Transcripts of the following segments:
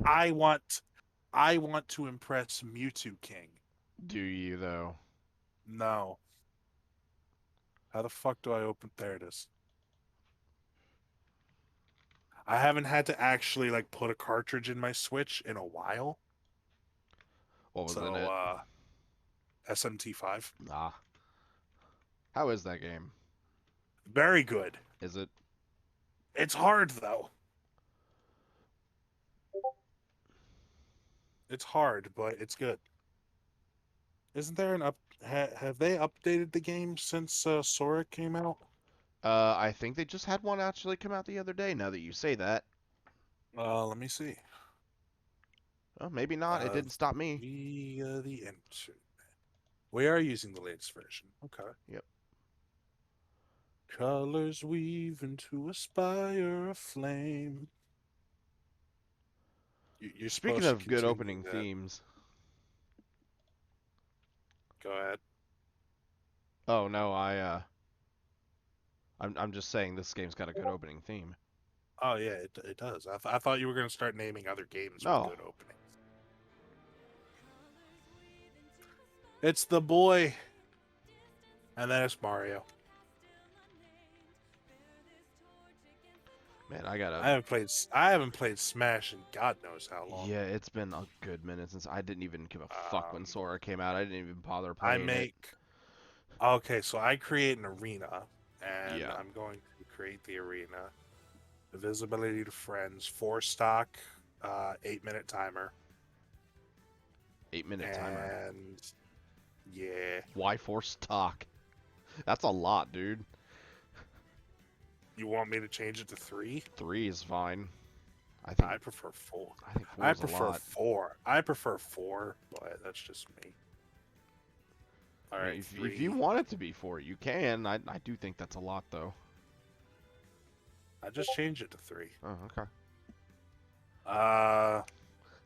I want I want to impress Mewtwo King. Do you though? No. How the fuck do I open? There it is. I haven't had to actually like put a cartridge in my Switch in a while. What was in So it? SMT5. Ah, how is that game? Very good. Is it? It's hard though. It's hard, but it's good. Isn't there an up? Have they updated the game since Sora came out? I think they just had one actually come out the other day. Now that you say that, Let me see. well, maybe not. It Uh, didn't stop me. via the internet. We are using the latest version. Okay. Yep. Colors weave into a spire of flame. You're Speaking supposed to of good continue opening that. themes, Go ahead. oh no, I'm just saying this game's got a good opening theme. Oh yeah, it does. I thought you were going to start naming other games with No, good openings. It's the boy, and then it's Mario. man, I gotta. I haven't played Smash in God knows how long. Yeah, it's been a good minute since I didn't even give a fuck when Um, Sora came out. I didn't even bother I playing it. make Okay, so I create an arena, and Yeah, I'm going to create the arena. The visibility to friends, 4 stock, 8 minute timer, 8 minute timer. and yeah, Why force talk? That's a lot, dude. you want me to change it to 3? 3 is fine. I I think prefer 4. I think 4 I is a prefer lot. 4. I prefer 4, but that's just me. All I mean, right, if you 3. want it to be 4, you can. I do think that's a lot though. I just changed it to 3. Oh, okay. Uh,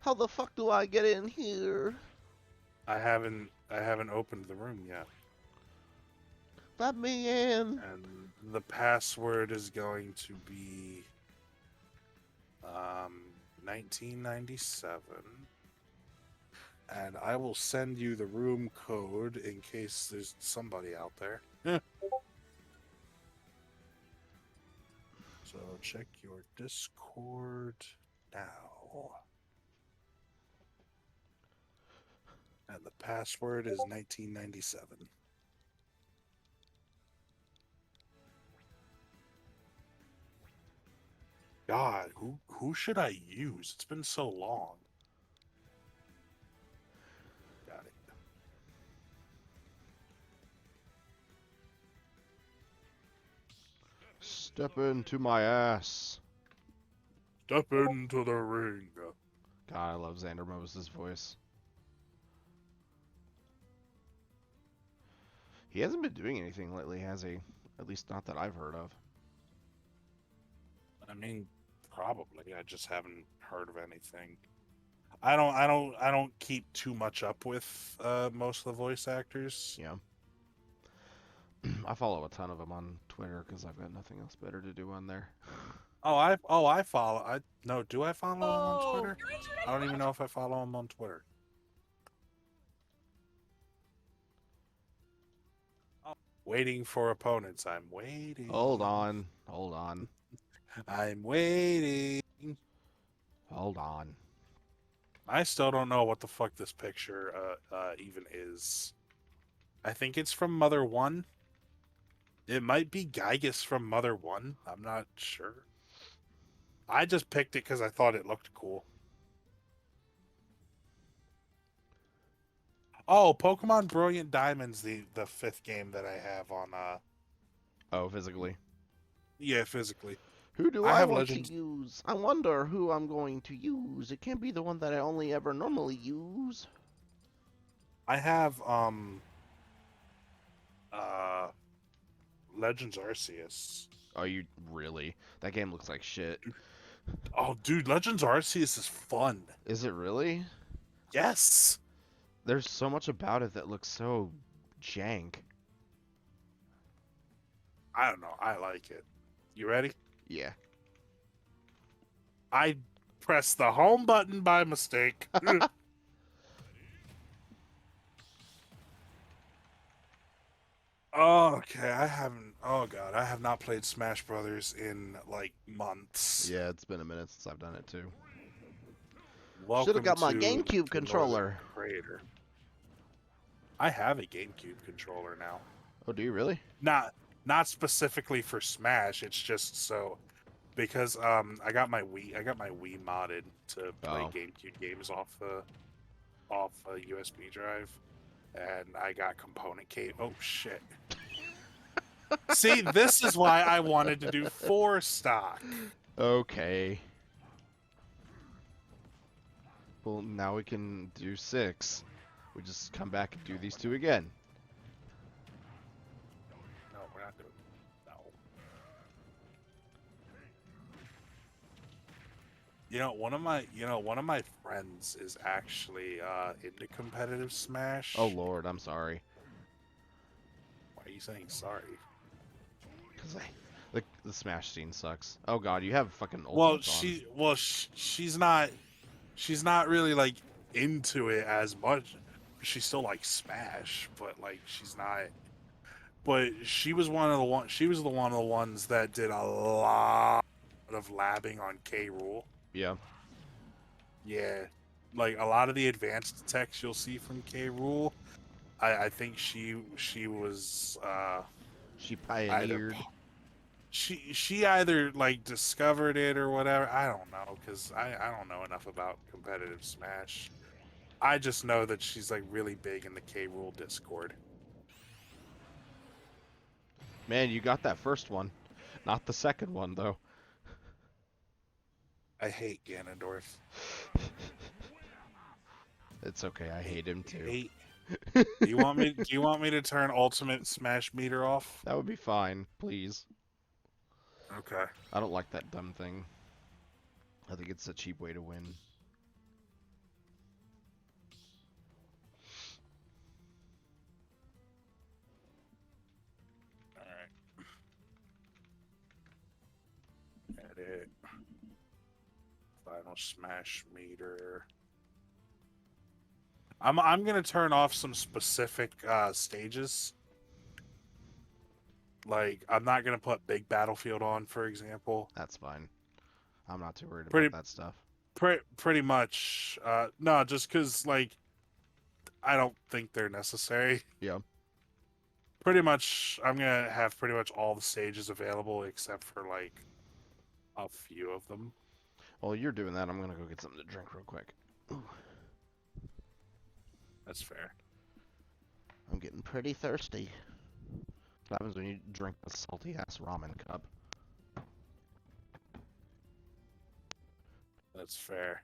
How the fuck do I get in here? I haven't opened the room yet, Let me in. and the password is going to be 1997, and I will send you the room code in case there's somebody out there. So check your Discord now. And the password is 1997. God, who should I use? It's been so long. Got it. Step into my ass. Step into the ring. God, I love Xander Moses' voice. He hasn't been doing anything lately, has he? At least not that I've heard of. I mean, probably. I just haven't heard of anything. I don't keep too much up with most of the voice actors. Yeah. I follow a ton of them on Twitter because I've got nothing else better to do on there. I follow. I No, do I follow him on Oh! Twitter? I don't even know if I follow him on Twitter. Oh, waiting for opponents. I'm Hold waiting. on. Hold on. I'm waiting. Hold on. I still don't know what the fuck this picture even is. I think it's from Mother One. It might be Gygus from Mother One. I'm not sure. I just picked it because I thought it looked cool. Oh, Pokemon Brilliant Diamond's the fifth game that I have on Oh, physically. yeah, physically. Who do I I have want to Legends. use? I wonder who I'm going to use. It can't be the one that I only ever normally use. I have uh Legends Arceus. Oh, you really? That game looks like shit. Oh, dude, Legends Arceus is fun. Is it really? Yes. There's so much about it that looks so jank. I don't know. I like it. You ready? Yeah. I Press the home button by mistake. Okay, I haven't. Oh god, I have not played Smash Brothers in like months. Yeah, it's been a minute since I've done it too. Should have Welcome got my to GameCube the Northern controller. Crater. I have a GameCube controller now. Oh, do you really? Not specifically for Smash. It's just so because I got my Wii modded to play Oh. GameCube games off a USB drive, and I got component cable. Oh shit! See, this is why I wanted to do 4 stock. Okay. Well, now we can do 6. We just come back and do these 2 again. No, we're not doing. No. One of my friends is actually into competitive Smash. Oh lord, I'm sorry. Why are you saying sorry? Cause the Smash scene sucks. Oh god, you have fucking ultimates on. She's not really like into it as much. She still likes Smash, but like she's not. But she was She was the one of the ones that did a lot of labbing on K. Rool. Yeah. Yeah, like a lot of the advanced text you'll see from K. Rool. I think she was She either pioneered. she either like discovered it or whatever. I don't know because I don't know enough about competitive Smash. I just know that she's like really big in the K. Rool Discord. Man, you got that first one. Not the second one, though. I hate Ganondorf. It's okay, I hate him too. Hate. Do you want me? Do you want me to turn Ultimate Smash meter off? That would be fine, please. Okay. I don't like that dumb thing. I think it's a cheap way to win. All right. Edit. Final Smash meter. I'm gonna turn off some specific stages. Like I'm not gonna put Big Battlefield on, for example. That's fine. I'm not too worried about Pretty that stuff. pretty much. No, just because like I don't think they're necessary. Yeah. Pretty much, I'm gonna have pretty much all the stages available except for like a few of them. While you're doing that, I'm gonna go get something to drink real quick. Ooh, That's fair. I'm getting pretty thirsty. What happens when you drink a salty ass ramen cup? That's fair.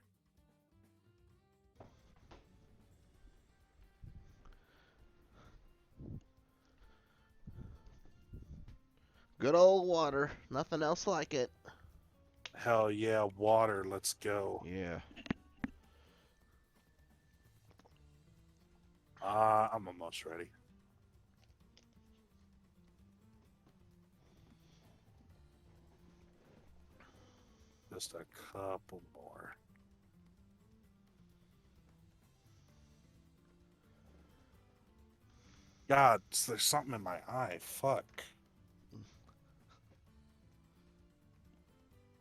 Good old water. Nothing else like it. Hell yeah, water. Let's go. Yeah. I'm almost ready. Just a couple more. God, there's something in my eye. Fuck.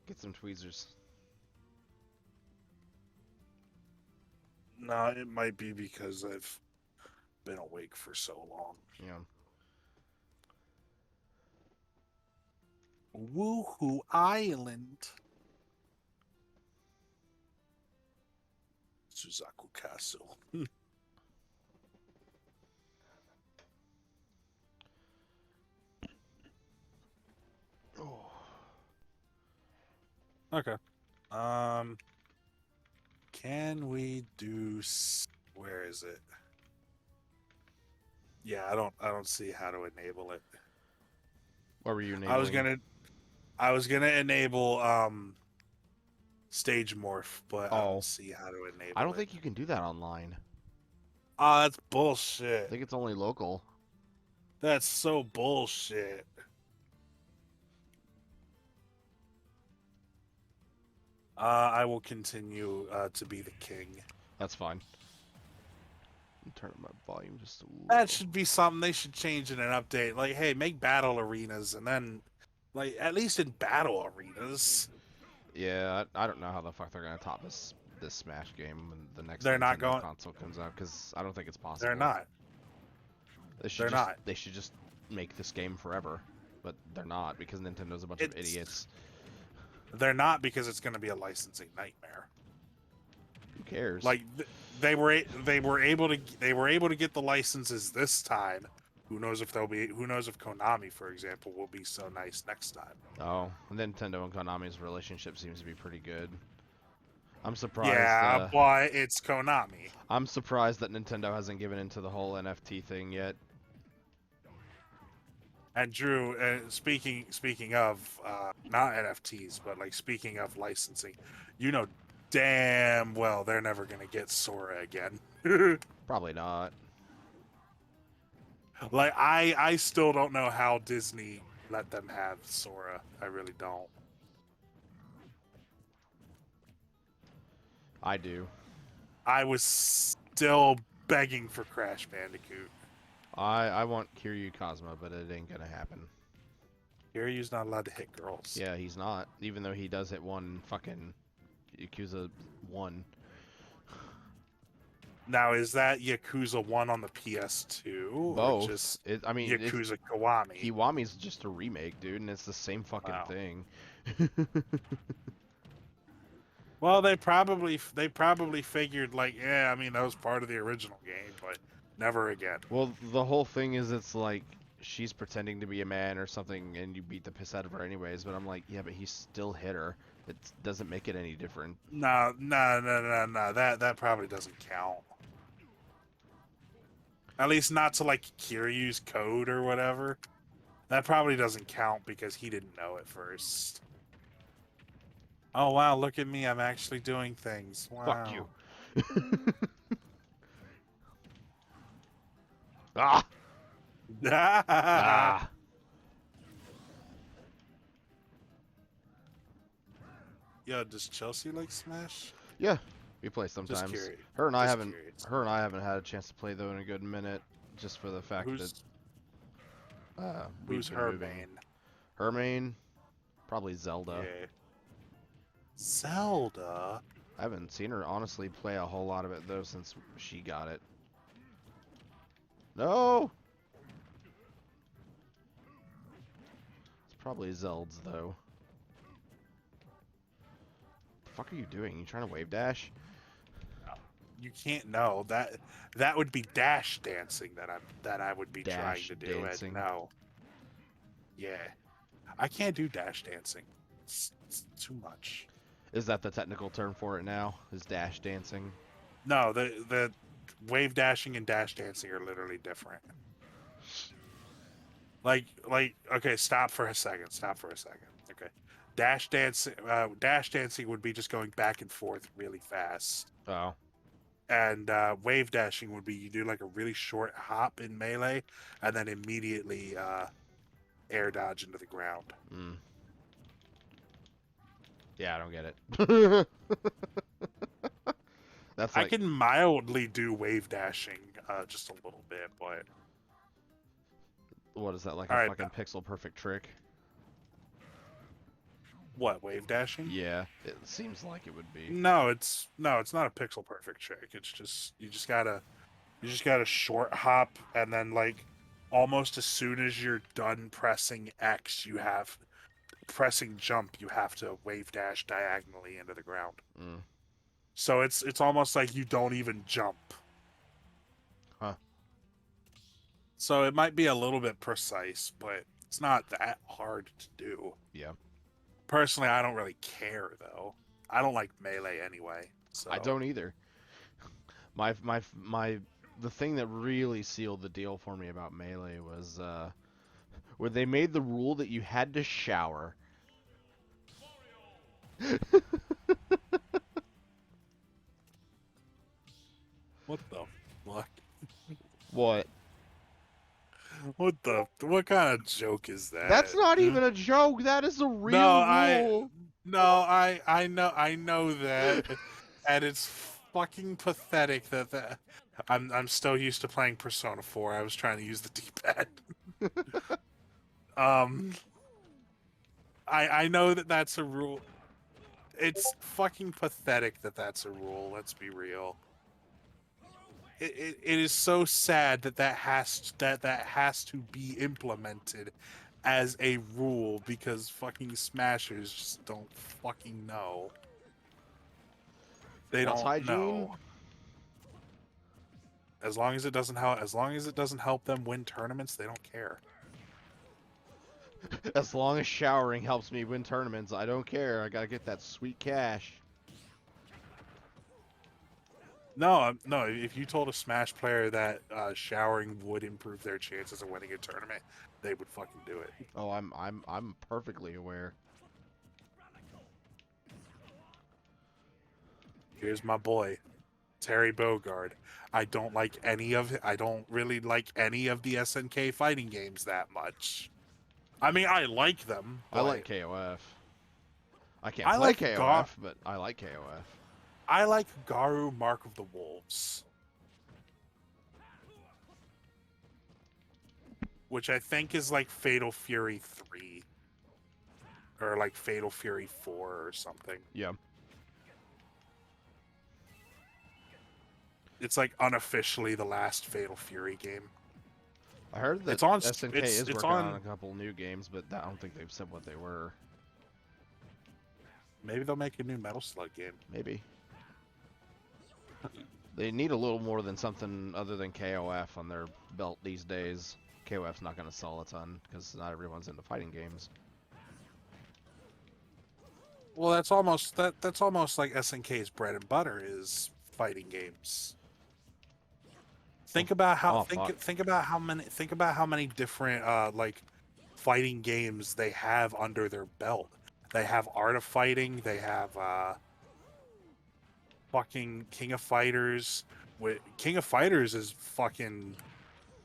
Get some tweezers. No, it might be because I've been awake for so long. Yeah. Woohoo Island. Suzaku Castle. Oh. Okay. Can we do? Where is it? Yeah, I don't see how to enable it. What were you enabling? I was gonna enable stage morph, but I Oh. don't see how to enable it. I don't think you can do that online. Ah, that's I bullshit. think it's only local. That's so bullshit. I will continue to be the king. That's fine. Turn up my volume just a That little. should be something they should change in an update. Like, hey, make battle arenas, and then, like, at least in battle arenas, Yeah, I don't know how the fuck they're gonna top this Smash game when the next they're not Nintendo going. console comes out, because I don't think it's They're possible. not. They should They're just not. they should just make this game forever, but they're not because Nintendo's a bunch of It's idiots. they're not because it's going to be a licensing nightmare. Who cares? Like they were able to get the licenses this time. Who knows if Konami, for example, will be so nice next time. Oh, Nintendo and Konami's relationship seems to be pretty good. I'm surprised. Yeah, but it's Konami. I'm surprised that Nintendo hasn't given into the whole NFT thing yet. And Drew, speaking of not NFTs, but like speaking of licensing, you know damn well they're never gonna get Sora again. Probably not. Like I still don't know how Disney let them have Sora. I really don't. I do. I was still begging for Crash Bandicoot. I want Kiryu Kazuma, but it ain't gonna happen. Kiryu's not allowed to hit girls. Yeah, he's not. Even though he does hit one fucking Yakuza 1. Now, is that Yakuza 1 on the PS2? Both. Or just I mean, Yakuza Kiwami? Kiwami's just a remake, dude, and it's the same fucking Wow. thing. Well, they probably figured like, yeah, I mean that was part of the original game, but never again. Well, the whole thing is it's like she's pretending to be a man or something, and you beat the piss out of her anyways. But I'm like, yeah, but he still hit her. It doesn't make it any different. No. That probably doesn't count. At least not to like Kiryu's code or whatever. That probably doesn't count because he didn't know it first. Oh wow, look at me, I'm actually doing things. Wow. Fuck you. Ah! Ah! Yo, does Chelsea like Smash? Yeah, we play Just sometimes. curious. Her and I Just haven't. curious. Her and I haven't had a chance to play though in a good minute, just for the fact Who's that who's been her moving. main? Her main, probably Zelda. Yeah. Zelda. I haven't seen her honestly play a whole lot of it though since she got it. No. It's probably Zelda's though. The fuck are you doing? You trying to wave dash? You can't know that. That would be dash dancing that I would be trying Dash to do. dancing. And no. Yeah, I can't do dash dancing. It's too much. Is that the technical term for it now? Is dash dancing? No, the wave dashing and dash dancing are literally different. Like okay, stop for a second. Okay. Dash dancing would be just going back and forth really fast. Oh. And wave dashing would be you do like a really short hop in Melee and then immediately air dodge into the ground. Mm. Yeah, I don't get it. That's like, I can mildly do wave dashing just a little bit, but what is that, like All a right, fucking pixel perfect trick? what, wave dashing? Yeah, it seems like it would be. No, it's not a pixel perfect trick. It's just you just gotta short hop and then like almost as soon as you're done pressing X, pressing jump, you have to wave dash diagonally into the ground. Mm. So it's almost like you don't even jump. Huh. So it might be a little bit precise, but it's not that hard to do. Yeah. Personally, I don't really care though. I don't like Melee anyway. So. I don't either. The thing that really sealed the deal for me about Melee was where they made the rule that you had to shower. What the fuck? What? What kind of joke is that? That's not even a joke. That is a real No, rule. No, I know that, and it's fucking pathetic that I'm still used to playing Persona 4. I was trying to use the D-pad. Um, I know that that's a rule. It's fucking pathetic that that's a rule. Let's be real. It is so sad that that has to be implemented as a rule because fucking smashers just don't fucking know. They What's don't hygiene? know. As long as it doesn't help them win tournaments, they don't care. As long as showering helps me win tournaments, I don't care. I gotta get that sweet cash. No, no. If you told a Smash player that showering would improve their chances of winning a tournament, they would fucking do it. Oh, I'm perfectly aware. Here's my boy, Terry Bogard. I don't really like any of the SNK fighting games that much. I mean, I like them, I like but KOF. I can't I play like Gar. KOF, but I like KOF. I like Garu Mark of the Wolves, which I think is like Fatal Fury 3 or like Fatal Fury 4 or something. Yeah. It's like unofficially the last Fatal Fury game. I heard that It's on. SNK is It's working on on. a couple new games, but I don't think they've said what they were. Maybe they'll make a new Metal Slug game. Maybe. They need a little more than something other than KOF on their belt these days. KOF's not going to sell a ton because not everyone's into fighting games. Well, that's almost like SNK's bread and butter is fighting games. Think about how Oh, fuck. think about how many different like fighting games they have under their belt. They have Art of Fighting. They have fucking King of Fighters. With King of Fighters is fucking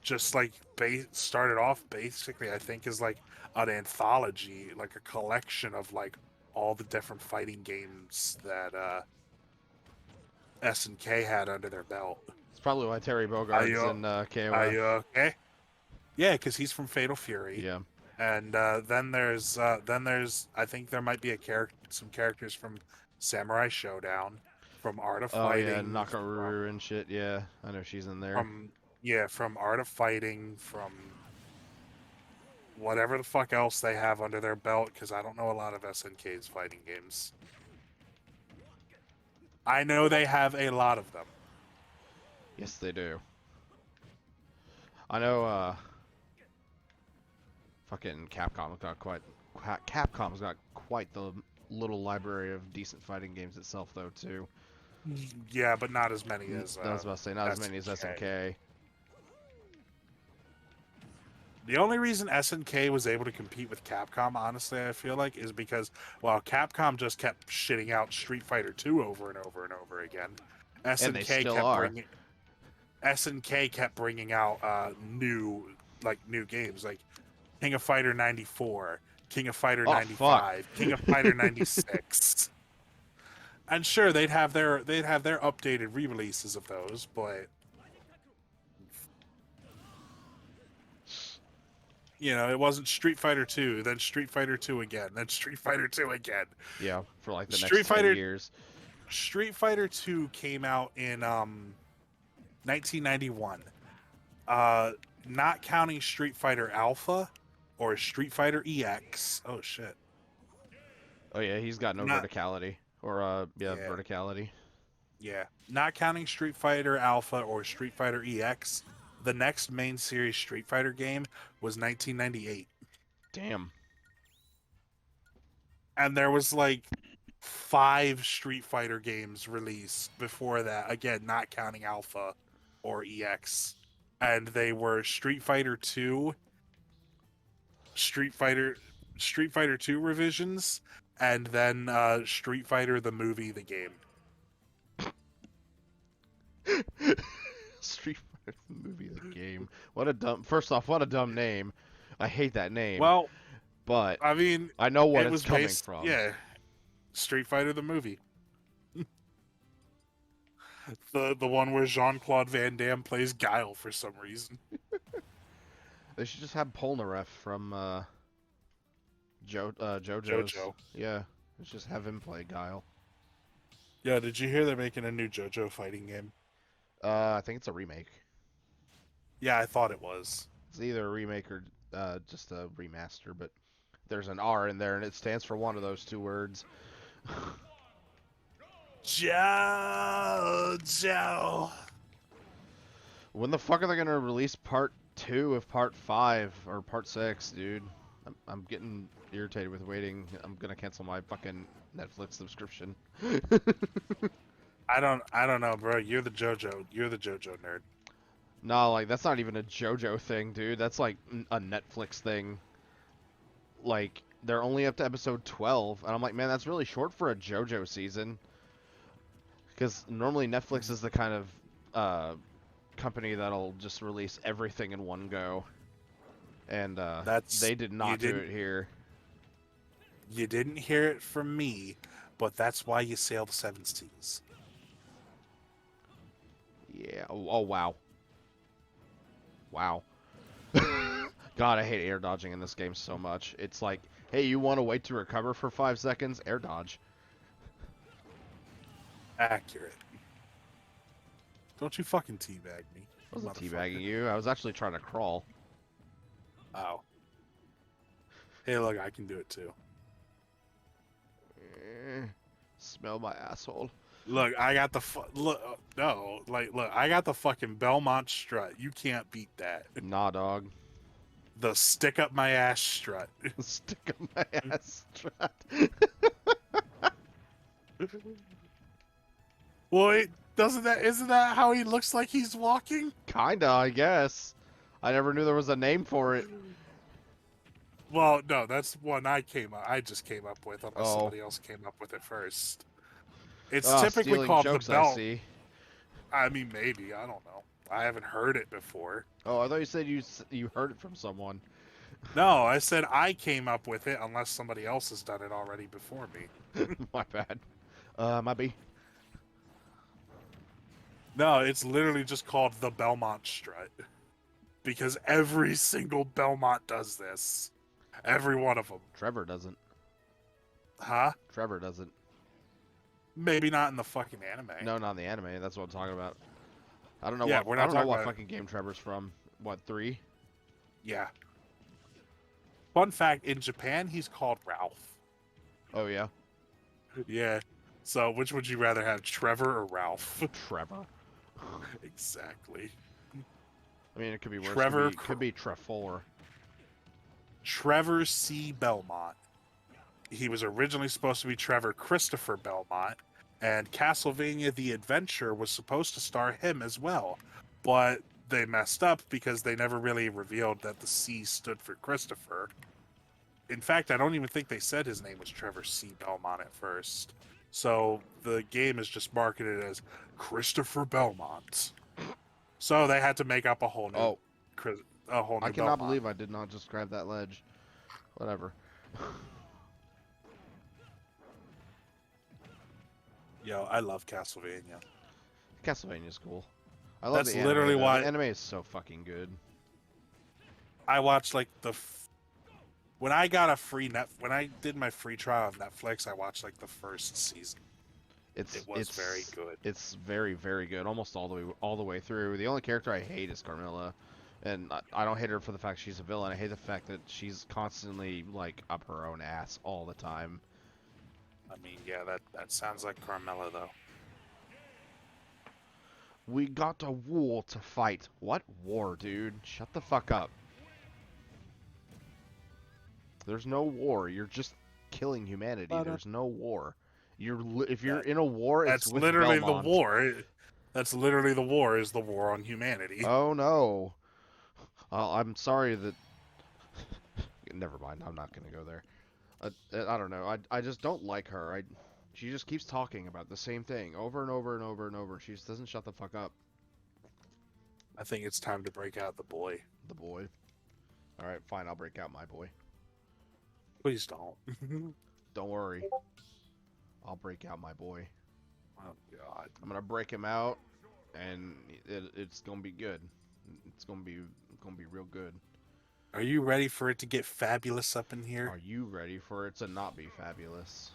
just like started off basically. I think is like an anthology, like a collection of like all the different fighting games that SNK had under their belt. It's probably why Terry Are Bogard's you in are KOF. you okay? Yeah, because he's from Fatal Fury. Yeah. And then there's I think there might be some characters from Samurai Showdown, from Art of Oh, yeah, Fighting, Nakaruru and shit. Yeah, I know she's in there. from yeah, from Art of Fighting, from whatever the fuck else they have under their belt, because I don't know a lot of SNK's fighting games. I know they have a lot of them. Yes, they do. I know, fucking Capcom's got quite the little library of decent fighting games itself, though, too. Yeah, but not as many as I was about to say, not as many as SNK. SNK. The only reason SNK was able to compete with Capcom, honestly, I feel like, is because while Capcom just kept shitting out Street Fighter 2 over and over and over again, And they SNK still kept are. bringing SNK kept bringing out new games like King of Fighter 94, King of Fighter Oh, 95, King of Fighter 96. And sure, they'd have their updated re-releases of those, but you know, it wasn't Street Fighter 2, then Street Fighter 2 again, then Street Fighter 2 again. Yeah, for like the Street next 10 Fighter years. Street Fighter 2 came out in 1991. Not counting Street Fighter Alpha or Street Fighter EX. Oh shit. Oh, yeah, he's got no Not verticality. Or, yeah, yeah, verticality. yeah. Not counting Street Fighter Alpha or Street Fighter EX, the next main series Street Fighter game was 1998. Damn. And there was like 5 Street Fighter games released before that. Again, not counting Alpha or EX. And they were Street Fighter 2, Street Fighter Street Fighter 2 revisions, and then Street Fighter the movie, the game. Street Fighter the movie, the game. What a dumb. First off, what a dumb name. I hate that name. Well, But I mean, I know what it it's was coming based. from. Yeah, Street Fighter the movie. The one where Jean-Claude Van Damme plays Guile for some reason. They should just have Polnareff from JoJo's. JoJo. Yeah, let's just have him play Guile. Yeah, did you hear they're making a new JoJo fighting game? I think it's a remake. Yeah, I thought it was. It's either a remake or just a remaster, but there's an R in there, and it stands for one of those two words. JoJo. When the fuck are they gonna release part 2 of part 5 or part 6, dude? I'm getting irritated with waiting. I'm gonna cancel my fucking Netflix subscription. I don't know, bro. You're the JoJo nerd. No, like that's not even a JoJo thing, dude. That's like a Netflix thing. Like they're only up to episode 12, and I'm like, man, that's really short for a JoJo season. Because normally Netflix is the kind of company that'll just release everything in one go, and they did not do it here. You didn't hear it from me, but that's why you sail the seven seas. Yeah. Oh wow. Wow. God, I hate air dodging in this game so much. It's like, hey, you want to wait to recover for 5 seconds? Air dodge. Accurate. Don't you fucking teabag me. I wasn't teabagging you. I was actually trying to crawl. Oh. Hey, look, I can do it too. Smell my asshole. Look, I got the look. No, look, I got the fucking Belmont strut. You can't beat that. Nah, dog. The stick up my ass strut. Stick up my ass strut. Well, isn't that how he looks like he's walking? Kinda, I guess. I never knew there was a name for it. Well, no, that's one I just came up with, unless Oh. somebody else came up with it first. It's Oh, typically stealing called jokes, the belt. I see. I mean, maybe, I don't know. I haven't heard it before. Oh, I thought you said you heard it from someone. No, I said I came up with it, unless somebody else has done it already before me. My bad. Might be. No, it's literally just called the Belmont strut. Because every single Belmont does this. Every one of them. Trevor doesn't. Huh? Trevor doesn't. Maybe not in the fucking anime. No, not in the anime. That's what I'm talking about. I don't know Yeah, what. we're I not don't know talking what about- fucking game Trevor's from. What, 3? Yeah. Fun fact, in Japan, he's called Ralph. Oh yeah. Yeah. So, which would you rather have, Trevor or Ralph? Trevor. Exactly. I mean, it could be worse. Trevor Could be Trefor. Trevor C. Belmont. He was originally supposed to be Trevor Christopher Belmont, and Castlevania The Adventure was supposed to star him as well. But they messed up because they never really revealed that the C stood for Christopher. In fact, I don't even think they said his name was Trevor C. Belmont at first. So the game is just marketed as Christopher Belmont. So they had to make up a whole new, Oh, a whole new I cannot Belmont. believe I did not just grab that ledge. Whatever. Yo, I love Castlevania. Castlevania's cool. I love That's the anime. literally though. why- The anime is so fucking good. I watched like when I got a free when I did my free trial of Netflix, I watched like the first season. It was very good. It's very, very good. Almost all the way through. The only character I hate is Carmilla, and I don't hate her for the fact she's a villain. I hate the fact that she's constantly like up her own ass all the time. I mean, yeah, that sounds like Carmella though. We got a war to fight. What war, dude? Shut the fuck up. There's no war. You're just killing humanity. There's no war. If you're in a war, it's That's with literally Belmont. the war. That's literally the war. Is the war on humanity? Oh no. I'm sorry that. Never mind. I'm not gonna go there. I don't know. I just don't like her. She just keeps talking about the same thing over and over and over and over. She just doesn't shut the fuck up. I think it's time to break out the boy. The boy. All right, fine. I'll break out my boy. Please don't. Don't worry. I'll break out my boy. Oh God. I'm gonna break him out, and it's gonna be good. It's gonna be real good. Are you ready for it to get fabulous up in here? Are you ready for it to not be fabulous?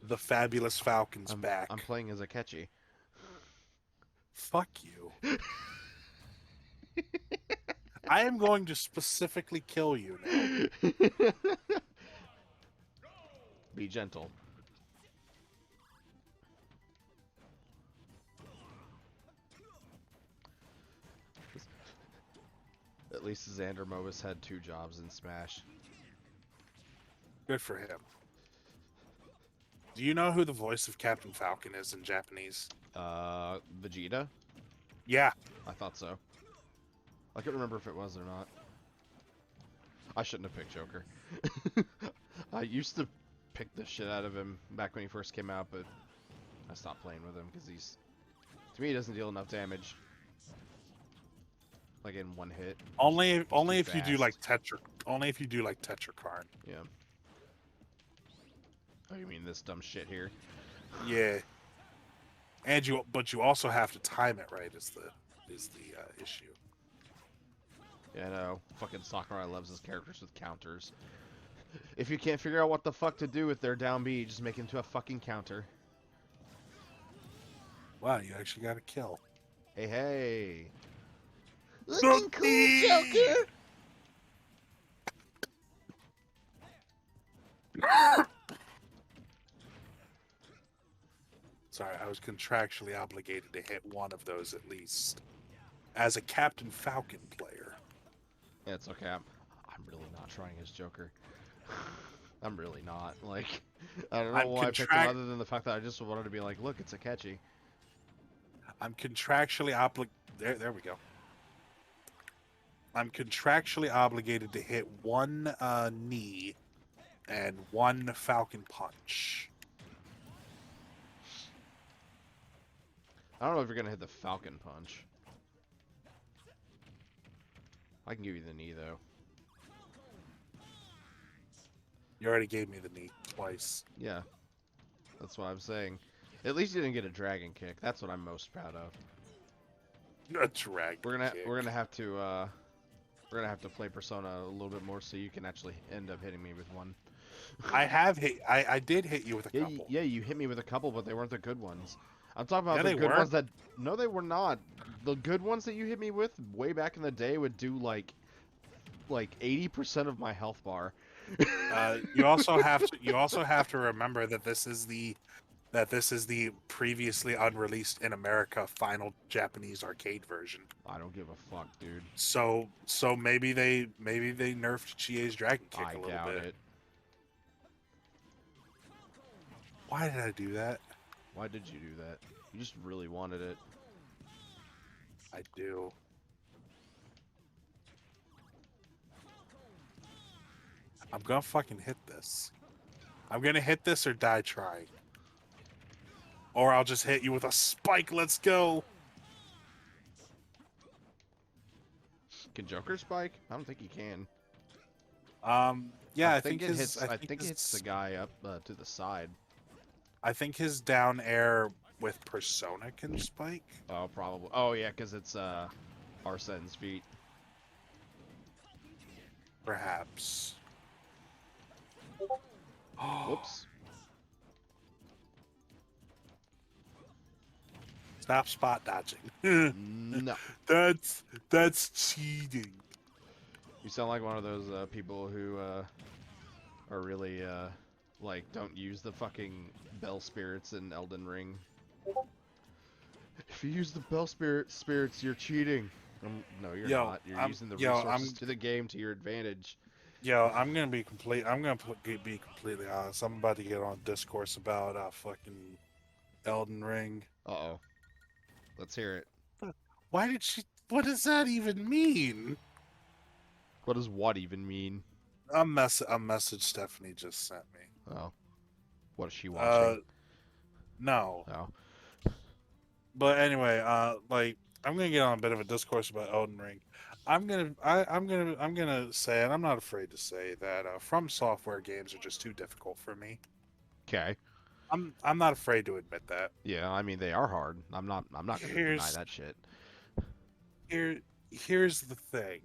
The fabulous Falcon's I'm back. playing as a catchy. Fuck you. I am going to specifically kill you now. Be gentle. At least Xander Movis had 2 jobs in Smash. Good for him. Do you know who the voice of Captain Falcon is in Japanese? Vegeta? Yeah. I thought so. I couldn't remember if it was or not. I shouldn't have picked Joker. I used to pick the shit out of him back when he first came out, but I stopped playing with him because to me, he doesn't deal enough damage. Like in one hit. Only if fast. you do like Tetrakarn. Yeah. Oh, you mean this dumb shit here? Yeah. But you also have to time it right is the issue. Yeah, I know. Fucking Sakurai loves his characters with counters. If you can't figure out what the fuck to do with their down B, just make it into a fucking counter. Wow, you actually got a kill. Hey, hey. Looking cool, Joker! Sorry, I was contractually obligated to hit one of those at least. As a Captain Falcon player. Yeah, it's okay. I'm really not trying as Joker. I'm really not. Like, I don't know why I picked him other than the fact that I just wanted to be like, look, it's a catchy. I'm contractually There we go. I'm contractually obligated to hit one knee and one Falcon punch. I don't know if you're gonna hit the Falcon punch. I can give you the knee though. You already gave me the knee twice. Yeah, that's what I'm saying. At least you didn't get a dragon kick. That's what I'm most proud of. A dragon We're gonna have to play Persona a little bit more so you can actually end up hitting me with one. I did hit you with a couple. Yeah, you hit me with a couple, but they weren't the good ones. I'm talking about Yeah, the they good were. ones that... No, they were not. The good ones that you hit me with way back in the day would do like 80% of my health bar. You also have to remember that this is the previously unreleased in America final Japanese arcade version. I don't give a fuck, dude. So maybe they nerfed Chie's dragon kick a little bit. I doubt it. Why did I do that? Why did you do that? You just really wanted it. I do. I'm gonna fucking hit this. I'm gonna hit this or die trying. Or I'll just hit you with a spike. Let's go. Can Joker spike? I don't think he can. Yeah, I think it hits the guy up to the side. I think his down air with Persona can spike. Oh, probably. Oh, yeah, because it's Arsene's feet. Perhaps. Whoops. Stop spot dodging. No. That's cheating. You sound like one of those people who are really like don't use the fucking bell spirits in Elden Ring. If you use the bell spirits, you're cheating. No, you're not. You're using the resources to the game to your advantage. Yo, I'm gonna be completely honest. I'm about to get on discourse about fucking Elden Ring. Uh-oh. Let's hear it. Why did she? What does that even mean? What does what even mean? A message Stephanie just sent me. Oh. What is she watching? No. Oh. But anyway, like I'm gonna get on a bit of a discourse about Elden Ring. I'm gonna say, and I'm not afraid to say that From Software games are just too difficult for me. Okay. I'm not afraid to admit that. Yeah, I mean they are hard. I'm not gonna deny Here's that shit. here here's the thing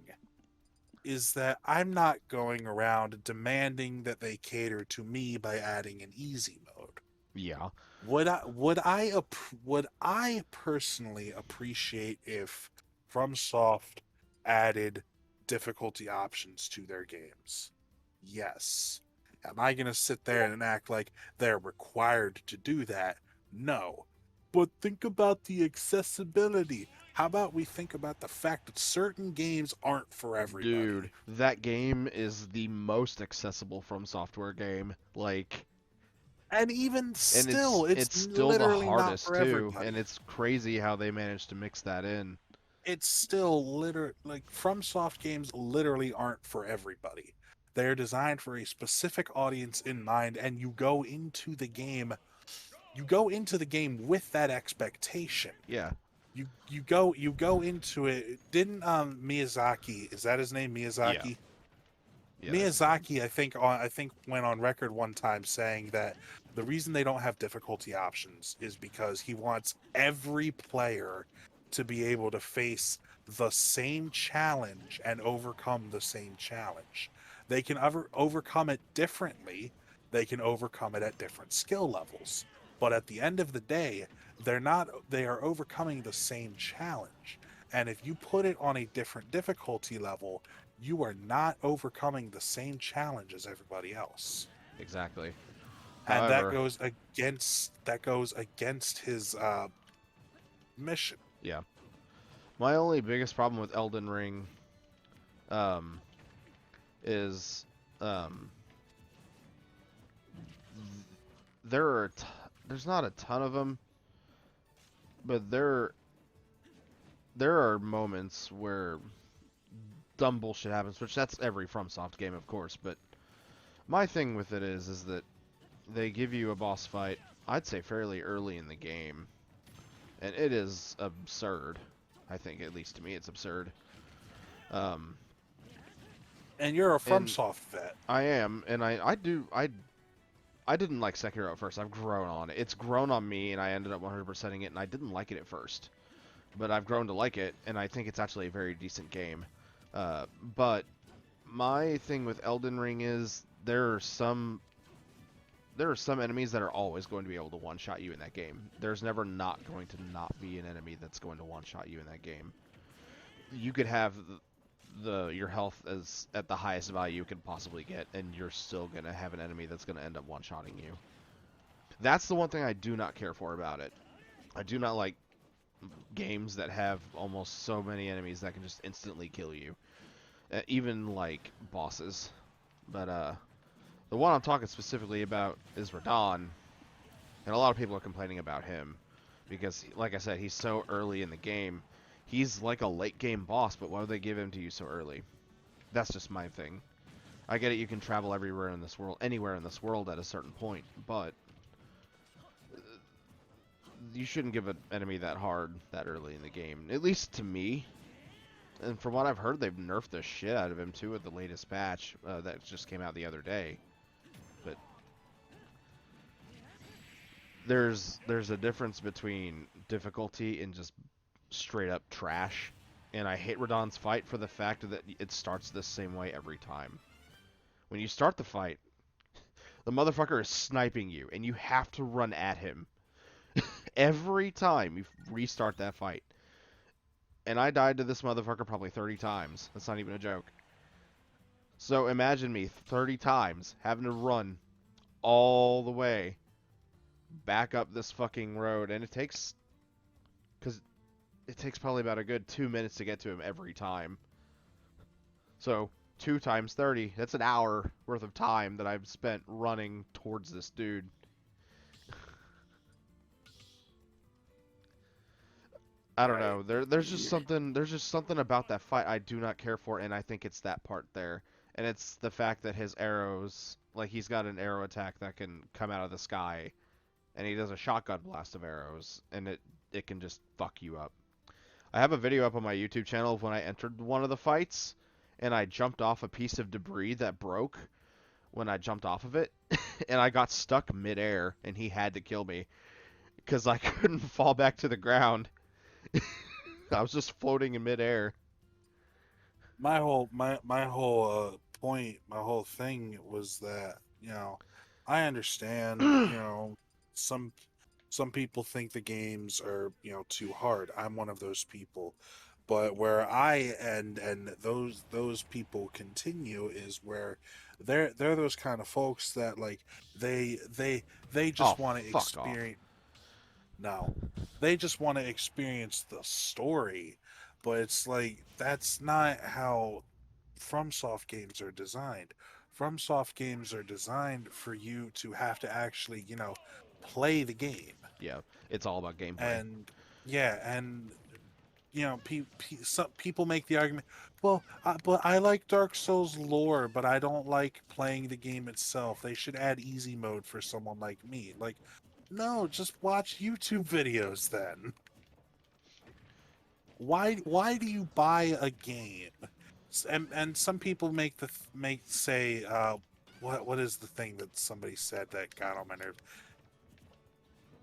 is that I'm not going around demanding that they cater to me by adding an easy mode. Yeah. Would I personally appreciate if FromSoft added difficulty options to their games? Yes. Am I going to sit there and act like they're required to do that? No. But think about the accessibility. How about we think about the fact that certain games aren't for Dude, everybody? that game is the most accessible From Software game. Like, And even and still, it's it's still the literally not hardest for too, and everybody. it's crazy how they managed to mix that in. It's still literally like FromSoft games literally aren't for everybody. They're designed for a specific audience in mind, and you go into the game with that expectation. Yeah. You go into it. Didn't Miyazaki, is that his name, Yeah. Miyazaki? Yeah, that's his name. Miyazaki, I think went on record one time saying that the reason they don't have difficulty options is because he wants every player to be able to face the same challenge and overcome the same challenge. They can overcome it differently. They can overcome it at different skill levels. But at the end of the day, they are overcoming the same challenge. And if you put it on a different difficulty level, you are not overcoming the same challenge as everybody else, Exactly. and However, that goes against his mission. yeah. My only biggest problem with Elden Ring um is um there are there's not a ton of them, but there are moments where dumb bullshit happens, which that's every FromSoft game, of course. But my thing with it is that they give you a boss fight, I'd say fairly early in the game, and it is absurd. I think, at least to me, it's absurd. Um, And you're a and FromSoft vet. I am, and I didn't like Sekiro at first. I've grown on it. It's grown on me, and I ended up 100%ing it, and I didn't like it at first. But I've grown to like it, and I think it's actually a very decent game. But my thing with Elden Ring is there are some enemies that are always going to be able to one-shot you in that game. There's never not going to not be an enemy that's going to one-shot you in that game. You could have your health as at the highest value you could possibly get, and you're still gonna have an enemy that's gonna end up one-shotting you. That's the one thing I do not care for about it. I do not like games that have almost so many enemies that can just instantly kill you, even like bosses. But the one I'm talking specifically about is Radon, and a lot of people are complaining about him because, like I said, he's so early in the game. He's like a late game boss, but why would they give him to you so early? That's just my thing. I get it, you can travel everywhere in this world, anywhere in this world at a certain point, but you shouldn't give an enemy that hard that early in the game. At least to me. And from what I've heard, they've nerfed the shit out of him too at the latest patch that just came out the other day. But there's a difference between difficulty and just straight up trash. And I hate Radon's fight for the fact that it starts the same way every time. When you start the fight, the motherfucker is sniping you, and you have to run at him every time you restart that fight. And I died to this motherfucker probably 30 times. That's not even a joke. So imagine me 30 times having to run all the way back up this fucking road, and because it takes probably about a good 2 minutes to get to him every time. So 2 times 30, that's an hour worth of time that I've spent running towards this dude. I don't Right. know. There's just something about that fight I do not care for, and I think it's that part there. And it's the fact that his arrows, like he's got an arrow attack that can come out of the sky, and he does a shotgun blast of arrows, and it can just fuck you up. I have a video up on my YouTube channel of when I entered one of the fights, and I jumped off a piece of debris that broke when I jumped off of it, and I got stuck midair, and he had to kill me because I couldn't fall back to the ground. I was just floating in midair. My whole point, my whole thing was that, I understand, some some people think the games are, too hard. I'm one of those people. But where I end and those people continue is where they're those kind of folks that like they Oh, just want to fuck off. experience. No, they just want to experience the story, but it's like that's not how FromSoft games are designed. FromSoft games are designed for you to have to actually, play the game. Yeah, it's all about gameplay. And yeah, and some people make the argument, well, but I like Dark Souls lore, but I don't like playing the game itself. They should add easy mode for someone like me. Like, no, just watch YouTube videos then. Why do you buy a game? And some people make say what is the thing that somebody said that got on my nerves?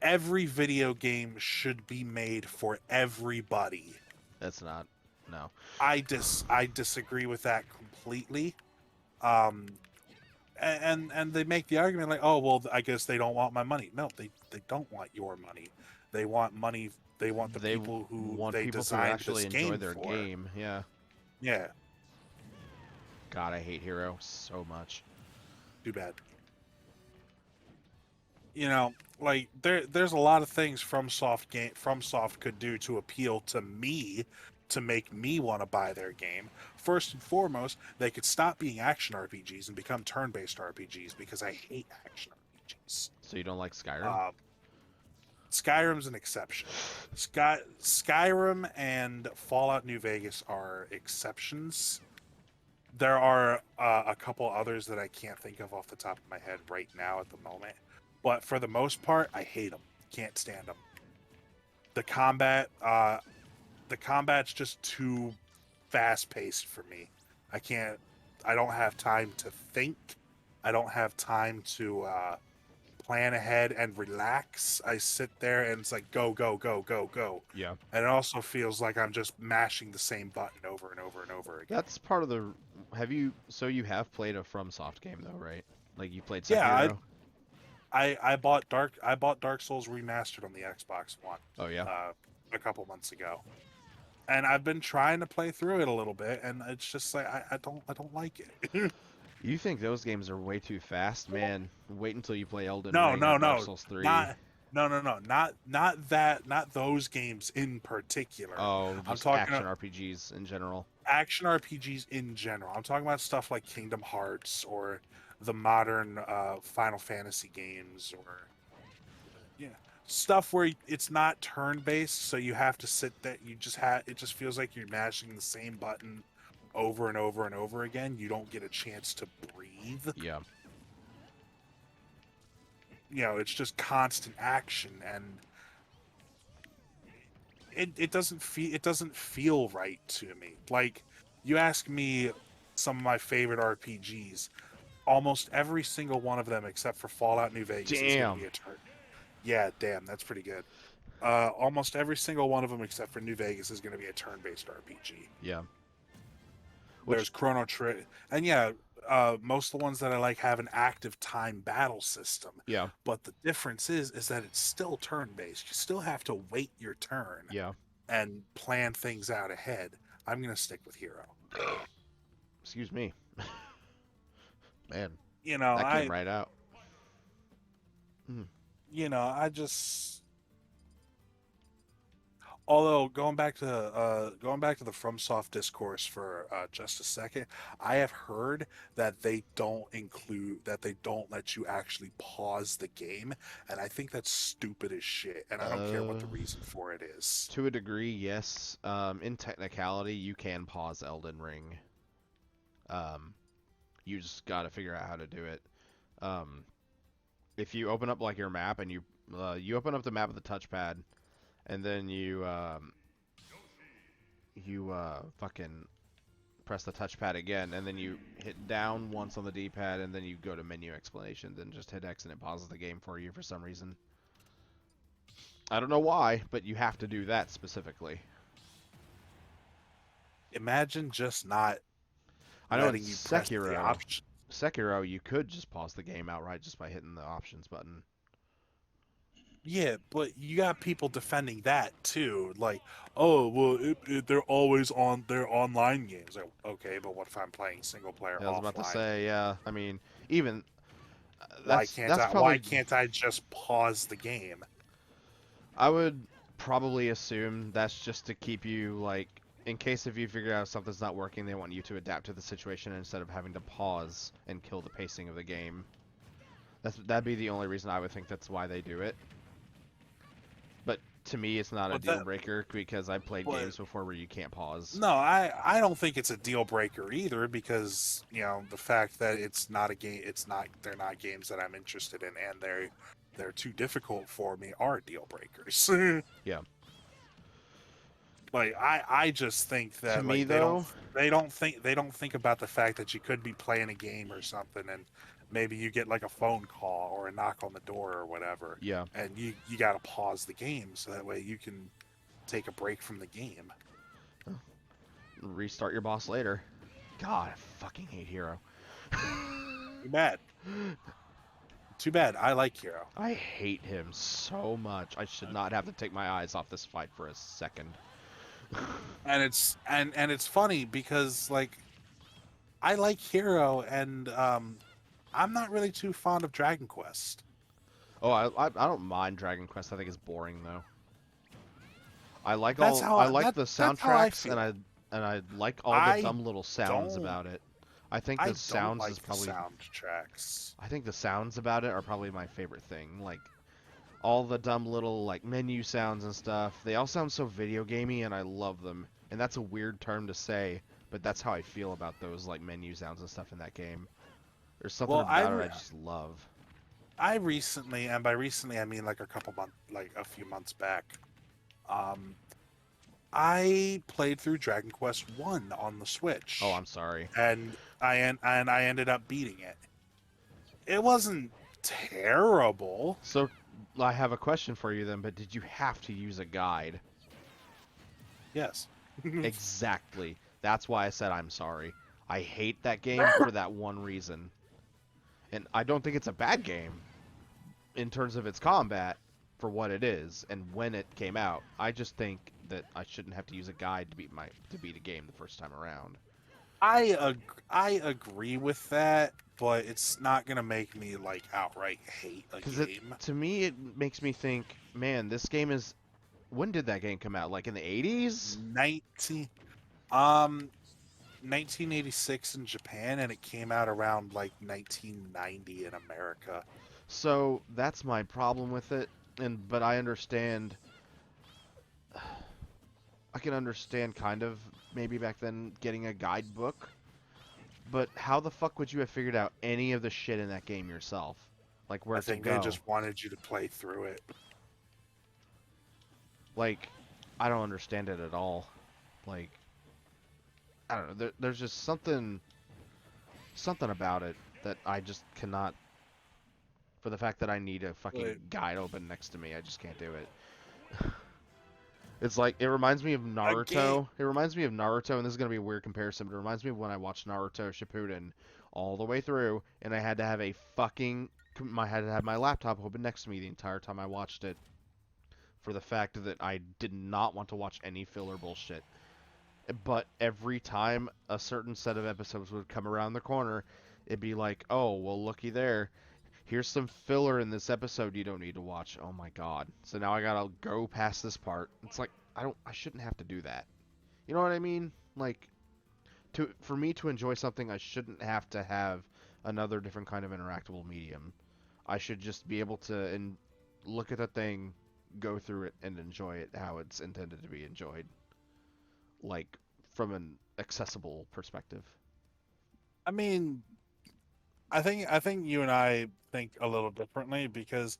Every video game should be made for everybody. That's not. No. I disagree with that completely. Um, and they make the argument like, oh well, I guess they don't want my money. No, they don't want your money. They want money. They want the They people who want they people to designed actually this enjoy game their for. game. Yeah. Yeah, God, I hate Hero so much. too bad. Like there's a lot of things FromSoft could do to appeal to me, to make me want to buy their game. First and foremost, they could stop being action RPGs and become turn-based RPGs because I hate action RPGs. So you don't like Skyrim? Uh, Skyrim's an exception. Skyrim and Fallout New Vegas are exceptions. There are a couple others that I can't think of off the top of my head right now at the moment. But for the most part, I hate them. Can't stand them. The combat, the combat's just too fast paced for me. I can't. I don't have time to think. I don't have time to plan ahead and relax. I sit there and it's like go, go, go, go, go. Yeah. And it also feels like I'm just mashing the same button over and over and over again. That's part of the. Have you? So you have played a FromSoft game though, right? Like you played Yeah, Sekiro. I bought Dark Souls remastered on the Xbox One Oh yeah. a couple months ago, and I've been trying to play through it a little bit, and it's just like I don't like it. You think those games are way too fast, man? Wait until you play Elden No, Ring no, or Dark no, Souls 3. not no, no, no, not that, not those games in particular. Oh, I'm just talking action about RPGs in general. action RPGs in general. I'm talking about stuff like Kingdom Hearts or the modern Final Fantasy games, or yeah, stuff where it's not turn-based, so you have to sit there. You just have it just feels like you're mashing the same button over and over and over again. You don't get a chance to breathe. Yeah. It's just constant action, and it doesn't feel right to me. Like, you ask me some of my favorite RPGs, almost every single one of them except for Fallout New Vegas is going to Damn. be a turn. Yeah, damn, that's pretty good. Almost every single one of them except for New Vegas is going to be a turn-based RPG. Yeah. There's Which Chrono Trigger, and yeah, most of the ones that I like have an active time battle system. yeah. But the difference is that it's still turn-based. You still have to wait your turn Yeah. and plan things out ahead. I'm gonna stick with Hero. Excuse me. Man, You know, that I came right out. Hmm. I just, although going back to the FromSoft discourse for just a second, I have heard that they don't let you actually pause the game, and I think that's stupid as shit. And I don't care what the reason for it is. To a degree, yes. In technicality, you can pause Elden Ring. You just got to figure out how to do it. If you open up like your map and you open up the map with the touchpad, and then you you fucking press the touchpad again, and then you hit down once on the D-pad, and then you go to menu explanations, and just hit X, and it pauses the game for you for some reason. I don't know why, but you have to do that specifically. Imagine just not I know in letting you press the Sekiro, option. Sekiro, you could just pause the game outright just by hitting the options button. Yeah, but you got people defending that too. Like, oh, well, they're always on their online games. Like, okay, but what if I'm playing single player Yeah, I was about to offline? say, yeah. I mean, even Why that's can't that's I? Why probably can't I just pause the game? I would probably assume that's just to keep you like in case if you figure out something's not working, they want you to adapt to the situation instead of having to pause and kill the pacing of the game. That'd be the only reason I would think that's why they do it. But to me, it's not a But deal that, breaker because I've played but games before where you can't pause. no, I don't think it's a deal breaker either because the fact that it's not a game, they're not games that I'm interested in, and they're too difficult for me are deal breakers. Yeah. Like I just think To that me like though, they don't think about the fact that you could be playing a game or something and maybe you get like a phone call or a knock on the door or whatever yeah. and you got to pause the game so that way you can take a break from the game. Restart your boss later. God, I fucking hate Hero. Too bad. Too bad. I like Hero. I hate him so much. I should not have to take my eyes off this fight for a second. And it's funny because like I like Hero and I'm not really too fond of Dragon Quest. Oh, I don't mind Dragon Quest. I think it's boring though. That's I how like the that's how I soundtracks feel. and I like all the I dumb little sounds don't about it. I think the I don't sounds is like the probably soundtracks. I think the sounds about it are probably my favorite thing. Like all the dumb little like menu sounds and stuff. They all sound so video gamey and I love them. And that's a weird term to say, but that's how I feel about those like menu sounds and stuff in that game. There's something Well, about it I just love. I recently, and by recently I mean like a few months back, um, I played through Dragon Quest One on the Oh, Switch, I'm sorry. and I ended up beating it. It wasn't terrible. So I have a question for you then, but did you have to use a guide? Yes. Exactly. That's why I said I'm sorry. I hate that game for that one reason. And I don't think it's a bad game in terms of its combat for what it is and when it came out. I just think that I shouldn't have to use a guide to beat a game the first time around. I agree with that, but it's not gonna make me like outright hate a Because game. to me, it makes me think, man, this game is. When did that game come out? Like in the 80s? 19 um 1986 in Japan, and it came out around like 1990 in America. So that's my problem with it. But I understand. I can understand kind of maybe back then getting a guidebook. But how the fuck would you have figured out any of the shit in that game yourself? Like where I to think they go? just wanted you to play through it. Like, I don't understand it at all. Like, I don't know. There's just something about it that I just cannot. For the fact that I need a fucking But guide open next to me, I just can't do it. It's like it reminds me of a game, Naruto. It reminds me of Naruto, and this is gonna be a weird comparison, but it reminds me of when I watched Naruto Shippuden all the way through, and I had to have I had to have my laptop open next to me the entire time I watched it, for the fact that I did not want to watch any filler bullshit. But every time a certain set of episodes would come around the corner, it'd be like, oh, well, looky there. Here's some filler in this episode you don't need to watch. Oh my god. So now I gotta go past this part. It's like, I shouldn't have to do that. You know what I mean? Like, for me to enjoy something, I shouldn't have to have another different kind of interactable medium. I should just be able to look at the thing, go through it, and enjoy it how it's intended to be enjoyed. Like, from an accessible perspective. I mean, I think you and I think a little differently because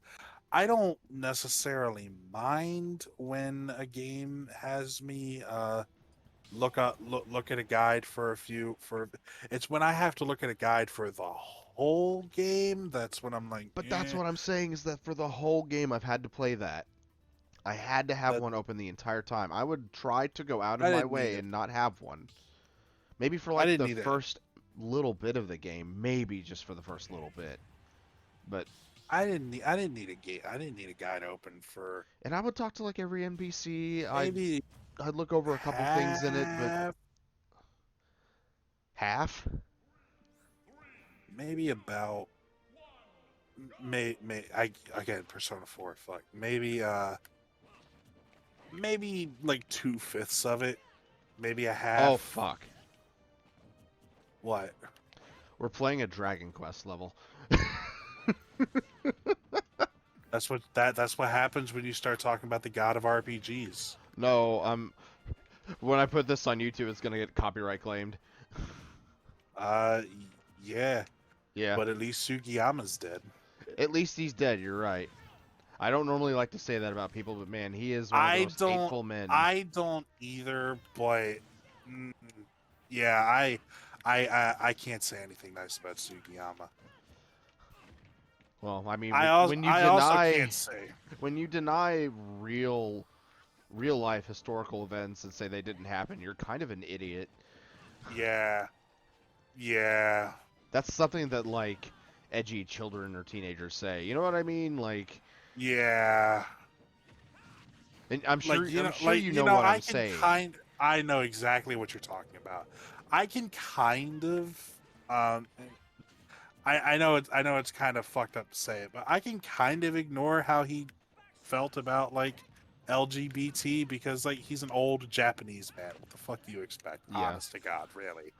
I don't necessarily mind when a game has me look at a guide for a few for. It's when I have to look at a guide for the whole game. That's when I'm like, But that's what I'm saying is that for the whole game, I've had to play that. I had to have that one open the entire time. I would try to go out of I my didn't need way it. and not have one. Maybe for I like didn't the need it. first little bit of the game, maybe just for the first little bit. But I didn't need a gate. I didn't need a guide open for and I would talk to like every NPC. maybe I'd look over a couple things in it, but half, half? maybe about may I again Persona 4. Fuck, maybe like 2/5 of it. Maybe a Oh half. fuck. What? We're playing a Dragon Quest level. That's what happens when you start talking about the god of RPGs. No, when I put this on YouTube, it's gonna get copyright claimed. Uh, yeah, Yeah. but at least Sugiyama's dead. At least he's dead, you're right. I don't normally like to say that about people, but man, he is one of the I most don't, hateful men. I don't either, but mm, yeah, I can't say anything nice about Sugiyama. Well, I mean, when you I also deny can't say, when you deny real life historical events and say they didn't happen, you're kind of an idiot. yeah, yeah, That's something that like edgy children or teenagers say. You know what I mean? Like, yeah. and I'm sure Like you you know know, what I'm saying. I know exactly what you're talking about. I can kind of, um, I know it's kind of fucked up to say it, but I can kind of ignore how he felt about like LGBT because like he's an old Japanese man. What the fuck do you expect? Yeah. Honest to God, really.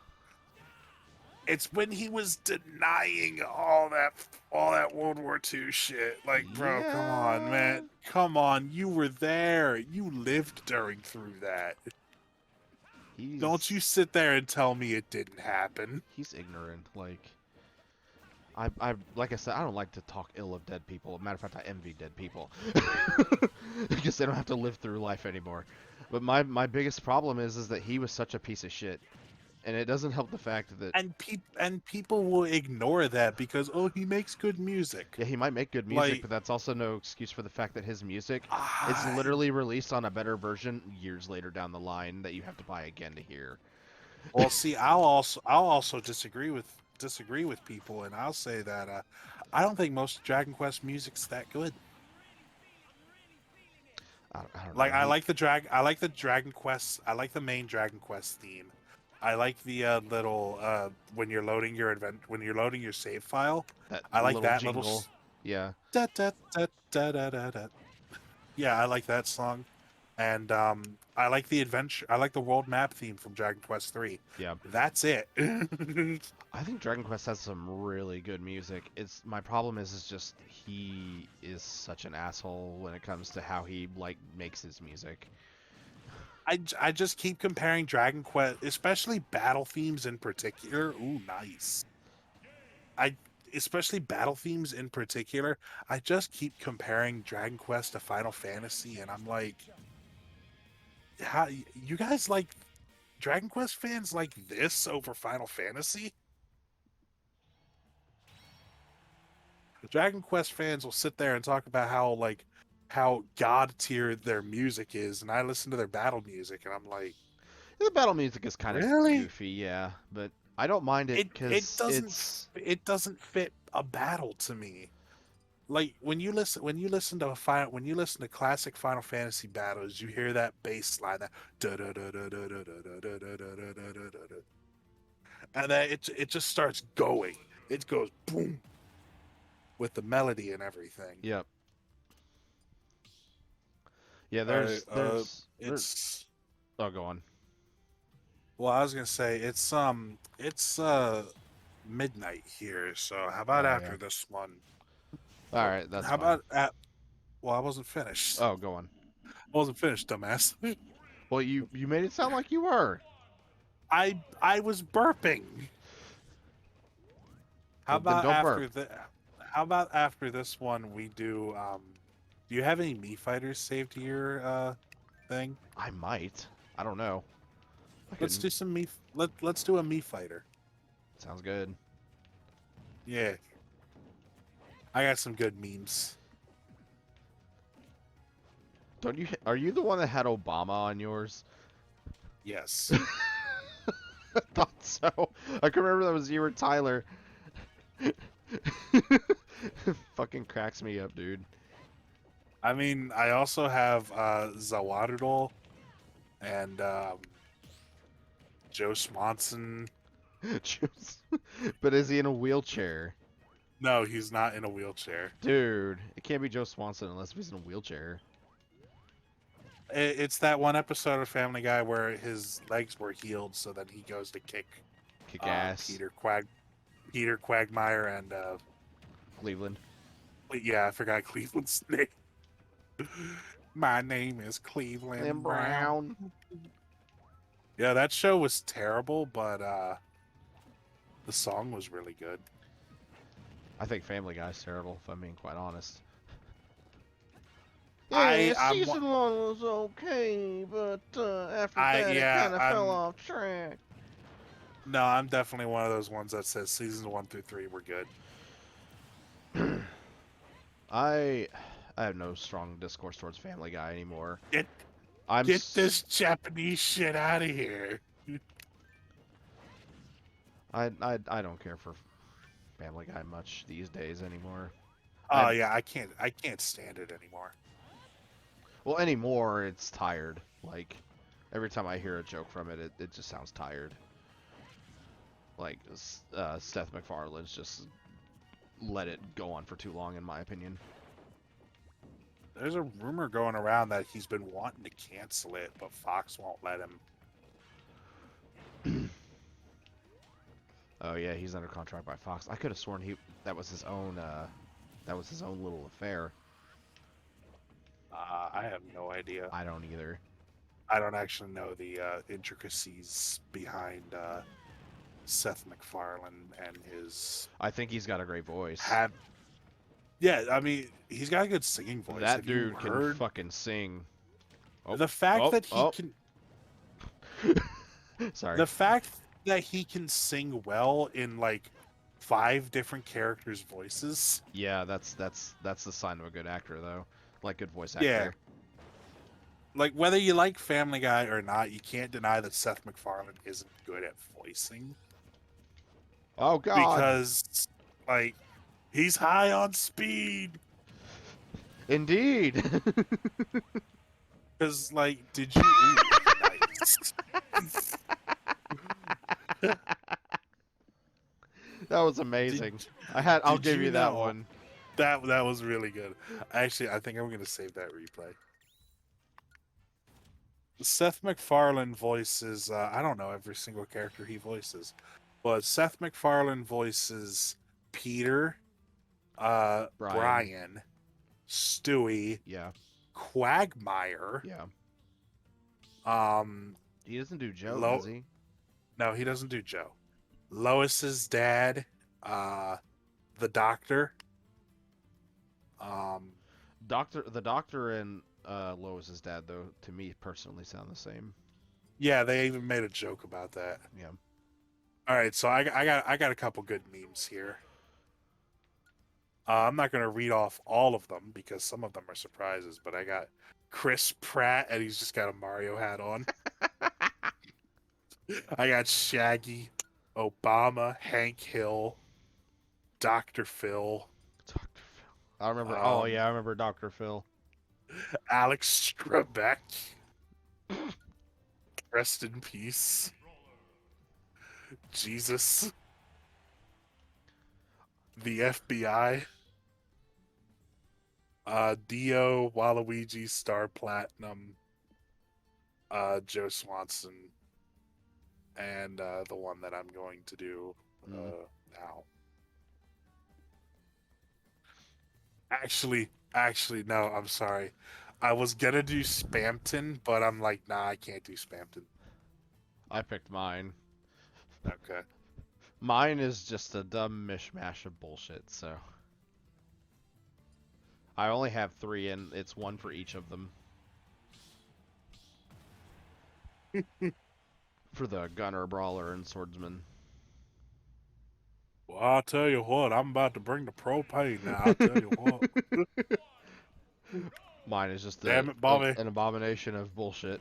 It's when he was denying all that World War II shit. Like, bro, come on, Yeah. man. Come on. You were there. You lived during through that. Don't He's you sit there and tell me it didn't happen. he's ignorant. Like like I said, I don't like to talk ill of dead people. Matter of fact, I envy dead people because they don't have to live through life anymore. But my biggest problem is that he was such a piece of shit, and it doesn't help the fact that And people will ignore that because oh, he makes good music. yeah, he might make good music, Like but that's also no excuse for the fact that his music is I literally released on a better version years later down the line that you have to buy again to hear. well, see, I'll also disagree with people, and I'll say that I don't think most Dragon Quest music's that good. I don't Like know. I like the Dragon Quest. I like the main Dragon Quest theme. I like the little when you're loading your when you're loading your save file. That I like little that jingle. Yeah. da, da, da, da, da, da, da. Yeah, I like that song, and I like the adventure. I like the world map theme from Dragon Quest 3. Yeah. That's it. I think Dragon Quest has some really good music. It's my problem is just he is such an asshole when it comes to how he like makes his music. I just keep comparing Dragon Quest, especially battle themes in particular. Ooh, nice. I especially battle themes in particular. I just keep comparing Dragon Quest to Final Fantasy, and I'm like, how you guys like Dragon Quest fans like this over Final Fantasy? Dragon Quest fans will sit there and talk about how god tier their music is, and I listen to their battle music, and I'm like, The battle music is kind of really? goofy, yeah, but I don't mind it because it's It doesn't fit a battle to me. Like when you listen to classic Final Fantasy battles, you hear that bass line that da da da da da da da da da da da da da da, and then it just starts going. It goes boom with the melody and everything. yep. Yeah, Uh, uh, there's it's oh go on. well, I was gonna say it's midnight here. So how about Oh yeah. after this one? All right, that's How fine. about at? Well, I wasn't finished. Oh, go on. I wasn't finished, dumbass. Well, you made it sound like you were. I was burping. How Well, then about don't burp. after the? How about after this one we do? Do you have any Mii fighters saved to your thing? I might. I don't know. I Let's couldn't. do some me. Let's do a me fighter. Sounds good. Yeah, I got some good memes. Don't you? Are you the one that had Obama on yours? Yes. I thought so. I can remember that was you or Tyler. Fucking cracks me up, dude. I mean, I also have Zawadidol and Joe Swanson. But is he in a wheelchair? No, he's not in a wheelchair. Dude, it can't be Joe Swanson unless he's in a wheelchair. It's that one episode of Family Guy where his legs were healed, so then he goes to kick Kick ass. Peter Quagmire, and Cleveland. yeah, I forgot Cleveland's name. My name is And Cleveland Brown. Brown. Yeah, that show was terrible, but the song was really good. I think Family Guy's terrible, if I'm being quite honest. I Yeah, I'm season one was okay, but after I that it yeah kind of fell I'm off track. no, I'm definitely one of those ones that says seasons 1 through 3 were good. I have no strong discourse towards Family Guy anymore. Get I'm get this Japanese shit out of here. I don't care for Family Guy much these days anymore. Oh yeah, I can't stand it anymore. Well, anymore it's tired. Like every time I hear a joke from it, it just sounds tired. Like Seth MacFarlane's just let it go on for too long, in my opinion. There's a rumor going around that he's been wanting to cancel it, but Fox won't let him. Oh yeah, he's under contract by Fox. I could have sworn that was his own little affair. I have no idea. I don't either. I don't actually know the intricacies behind Seth MacFarlane and his. I think he's got a great voice. Yeah, I mean, he's got a good singing voice. That Have you dude can heard fucking sing. Oh, the fact that he can? Sorry. The fact that he can sing well in like 5 different characters' voices. Yeah, that's the sign of a good actor, though. Like good voice Yeah. actor. Like whether you like Family Guy or not, you can't deny that Seth MacFarlane isn't good at voicing. Oh God. Because like he's high on speed. Indeed. Because like, did you? Ooh, nice. That was amazing. I'll did give you you that know- one. That was really good. Actually, I think I'm gonna save that replay. Seth MacFarlane voices. I don't know every single character he voices, but Seth MacFarlane voices Peter, Brian, Stewie, Yeah. Quagmire. Yeah. He doesn't do Joe, Lo- does he? No, he doesn't do Joe. Lois's dad, the doctor. The doctor and Lois's dad, though, to me personally sound the same. Yeah, they even made a joke about that. Yeah. All right, so I got a couple good memes here. I'm not gonna read off all of them because some of them are surprises, but I got Chris Pratt and he's just got a Mario hat on. I got Shaggy, Obama, Hank Hill, Dr. Phil, Dr. Phil. I remember. Um, I remember Dr. Phil. Alex Trebek. Rest in peace. Jesus. The FBI. Dio, Waluigi, Star Platinum, Joe Swanson, and the one that I'm going to do now. Actually, no, I'm sorry. I was gonna do Spamton, but I'm like, nah, I can't do Spamton. I picked mine. Okay. Mine is just a dumb mishmash of bullshit, so. I only have 3, and it's one for each of them. for the gunner, brawler, and swordsman. Well, I'll tell you what, I'm about to bring the propane now. I'll tell you what. Mine is just Damn it, Bobby. an abomination of bullshit.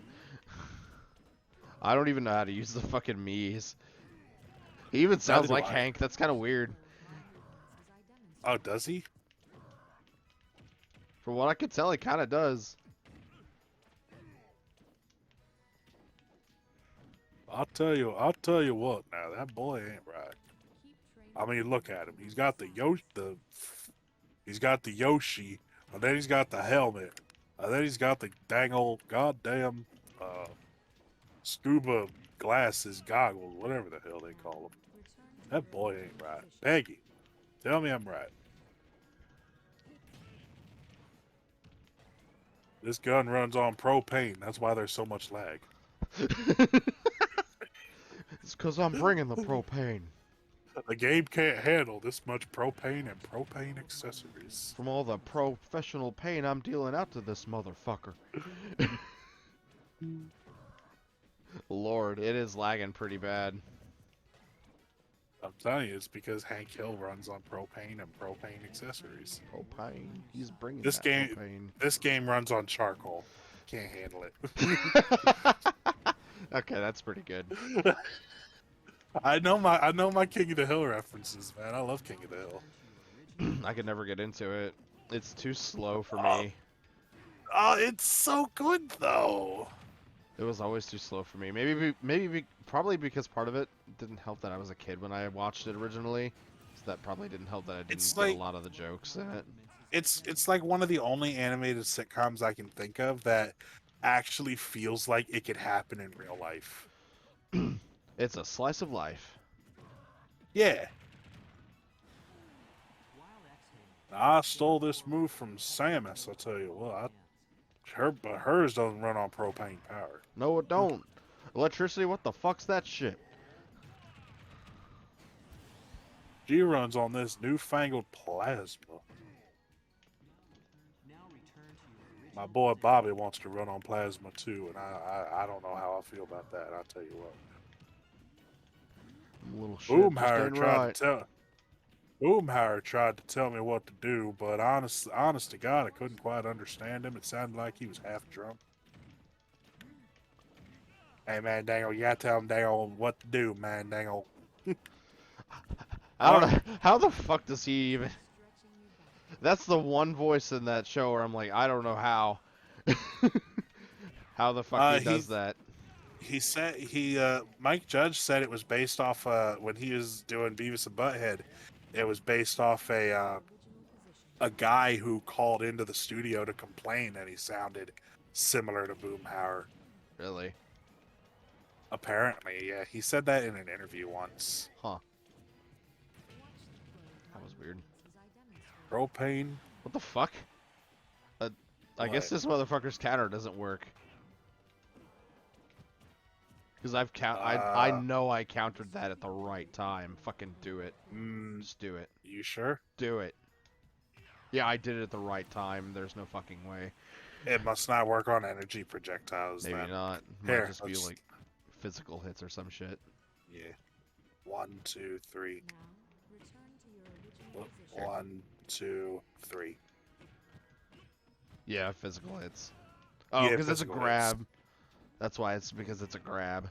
I don't even know how to use the fucking Mii's. He even Neither sounds do like I. Hank. That's kind of weird. Oh, does he? From what I could tell, he kind of does. I'll tell you what now, that boy ain't right. I mean, look at him. He's got the Yoshi, and then he's got the helmet, and then he's got the dang old goddamn scuba glasses, goggles, whatever the hell they call them. That boy ain't right. Peggy, tell me I'm right. This gun runs on propane. That's why there's so much lag. It's because I'm bringing the propane. The game can't handle this much propane and propane accessories. From all the professional pain I'm dealing out to this motherfucker. Lord, it is lagging pretty bad. I'm telling you, it's because Hank Hill runs on propane and propane accessories. Propane. He's bringing This that game, propane. this game runs on charcoal. Can't handle it. Okay, that's pretty good. I know my King of the Hill references, man. I love King of the Hill. I could never get into it. It's too slow for me. Oh, it's so good though. It was always too slow for me. Probably because part of it didn't help that I was a kid when I watched it originally. So that probably didn't help that I didn't It's get like a lot of the jokes in it. it's like one of the only animated sitcoms I can think of that actually feels like it could happen in real life. It's a slice of life. Yeah. I stole this move from Samus. I'll tell you what. But hers doesn't run on propane power. No, it don't. Electricity? What the fuck's that shit? She runs on this newfangled plasma. My boy Bobby wants to run on plasma too, and I don't know how I feel about that. I'll tell you what. Little shit just Boomhauer ain't tried right. to tell Boomhauer tried to tell me what to do, but honest to God, I couldn't quite understand him. It sounded like he was half drunk. Hey man, dangle, you gotta tell him dangle what to do, man, dangle. I don't know. How the fuck does he even... That's the one voice in that show where I'm like, I don't know how. How the fuck he does that. He said Mike Judge said it was based off when he was doing Beavis and Butthead. It was based off a guy who called into the studio to complain that he sounded similar to Boomhauer. Really? Apparently, yeah. He said that in an interview once. Huh. That was weird. Propane. What the fuck? I guess this motherfucker's counter doesn't work. Because I know I countered that at the right time. Fucking do it. Just do it. You sure? Do it. Yeah, I did it at the right time. There's no fucking way. It must not work on energy projectiles. Maybe then. not. Here, Might just be like physical hits or some shit. Yeah. 1, 2, 3. 1, 2, 3. Yeah, physical hits. Oh, because it's a grab. Hits. That's why it's because it's a grab.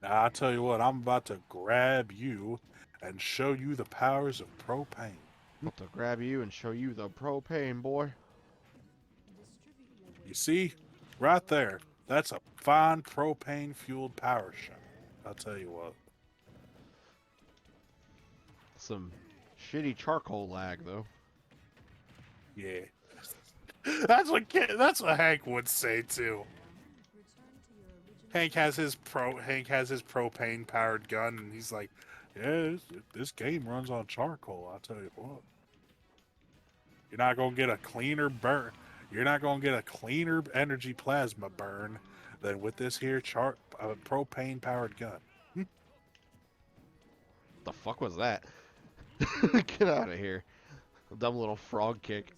Now, I'll tell you what, I'm about to grab you and show you the powers of propane. I'm about to grab you and show you the propane, boy. You see? Right there. That's a fine propane-fueled power shot. I'll tell you what. Some shitty charcoal lag, though. Yeah. That's what Hank would say too. Hank has his propane powered gun, and he's like, "Yeah, this game runs on charcoal." I'll tell you what. You're not gonna get a cleaner burn. You're not gonna get a cleaner energy plasma burn than with this here propane powered gun. The fuck was that? Get out of here. A dumb little frog kick.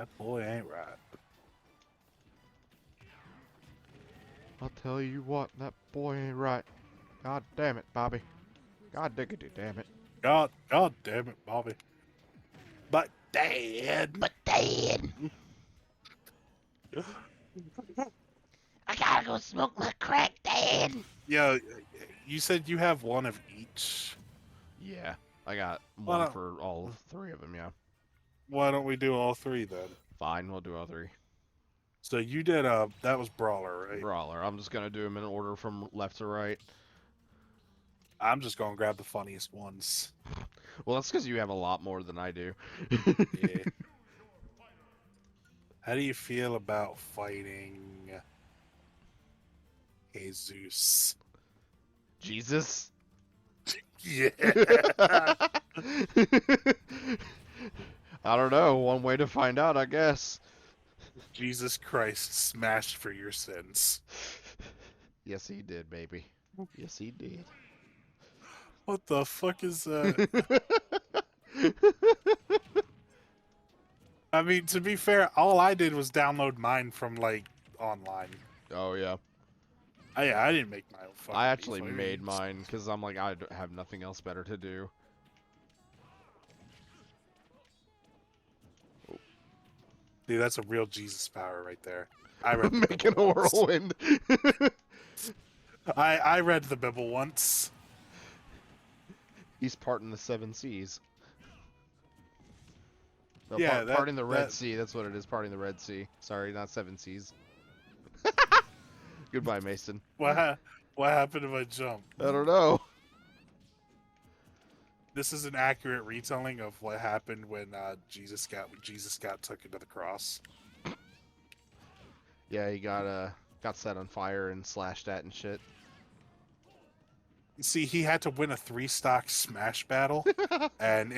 That boy ain't right. I'll tell you what, that boy ain't right. God damn it, Bobby. God diggity damn it. God damn it, Bobby. But Dad. Dad, I gotta go smoke my crack, Dad. Yeah, you said you have one of each. Yeah, I got Why one don't, for all three of them, yeah. why don't we do all three then? Fine, we'll do all three. So you did that was Brawler, right? Brawler. I'm just gonna do them in order from left to right. I'm just gonna grab the funniest ones. Well, that's because you have a lot more than I do. Yeah. How do you feel about fighting Jesus? Jesus? Yeah. I don't know. One way to find out, I guess. Jesus Christ smashed for your sins. Yes, he did, baby. Yes, he did. What the fuck is that? I mean, to be fair, all I did was download mine from, like, online. Oh, yeah. I didn't make my own fucking I actually beef. made mine because I'm like, I have nothing else better to do. Dude, that's a real Jesus power right there. I read the Making a Bible once. whirlwind. I read the Bible once. He's parting the seven seas. No, Yeah, parting the Red that- Sea. That's what it is. Parting the Red Sea. Sorry, not seven seas. Goodbye, Mason. What happened to my jump? I don't know. This is an accurate retelling of what happened when Jesus got took into the cross. Yeah, he got set on fire and slashed at and shit. See, he had to win a 3-stock smash battle, and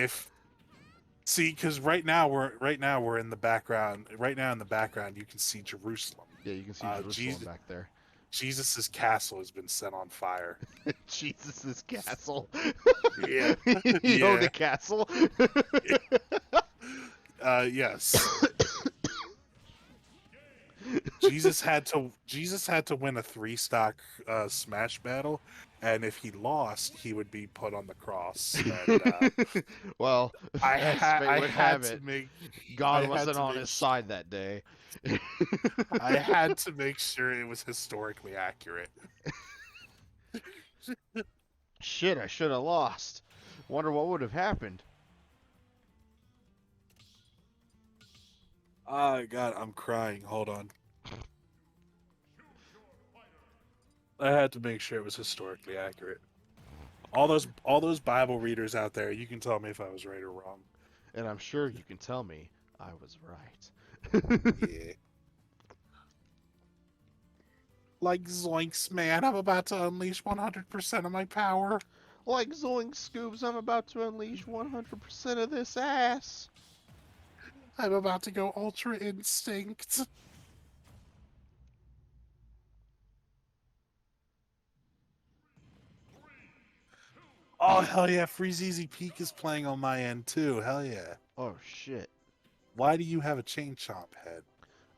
because right now we're in the background. Right now in the background, you can see Jerusalem. Yeah, you can see Jerusalem back there. Jesus's castle has been set on fire. Jesus' castle. Yeah. He owned Yeah. a castle. Yes. Jesus had to win a 3-stock smash battle, and if he lost, he would be put on the cross. And, Well, as fate would have it, I God had wasn't to on make his side that day. I had to make sure it was historically accurate. Shit, I should have lost. Wonder what would have happened. Oh God, I'm crying. Hold on. I had to make sure it was historically accurate. All those Bible readers out there, you can tell me if I was right or wrong. And I'm sure you can tell me I was right. Yeah. Like Zoinks, man, I'm about to unleash 100% of my power. Like Zoink Scoobs, I'm about to unleash 100% of this ass. I'm about to go Ultra Instinct. Oh, hell yeah, Freeze Easy Peak is playing on my end too. Hell yeah. Oh shit. Why do you have a Chain Chomp head?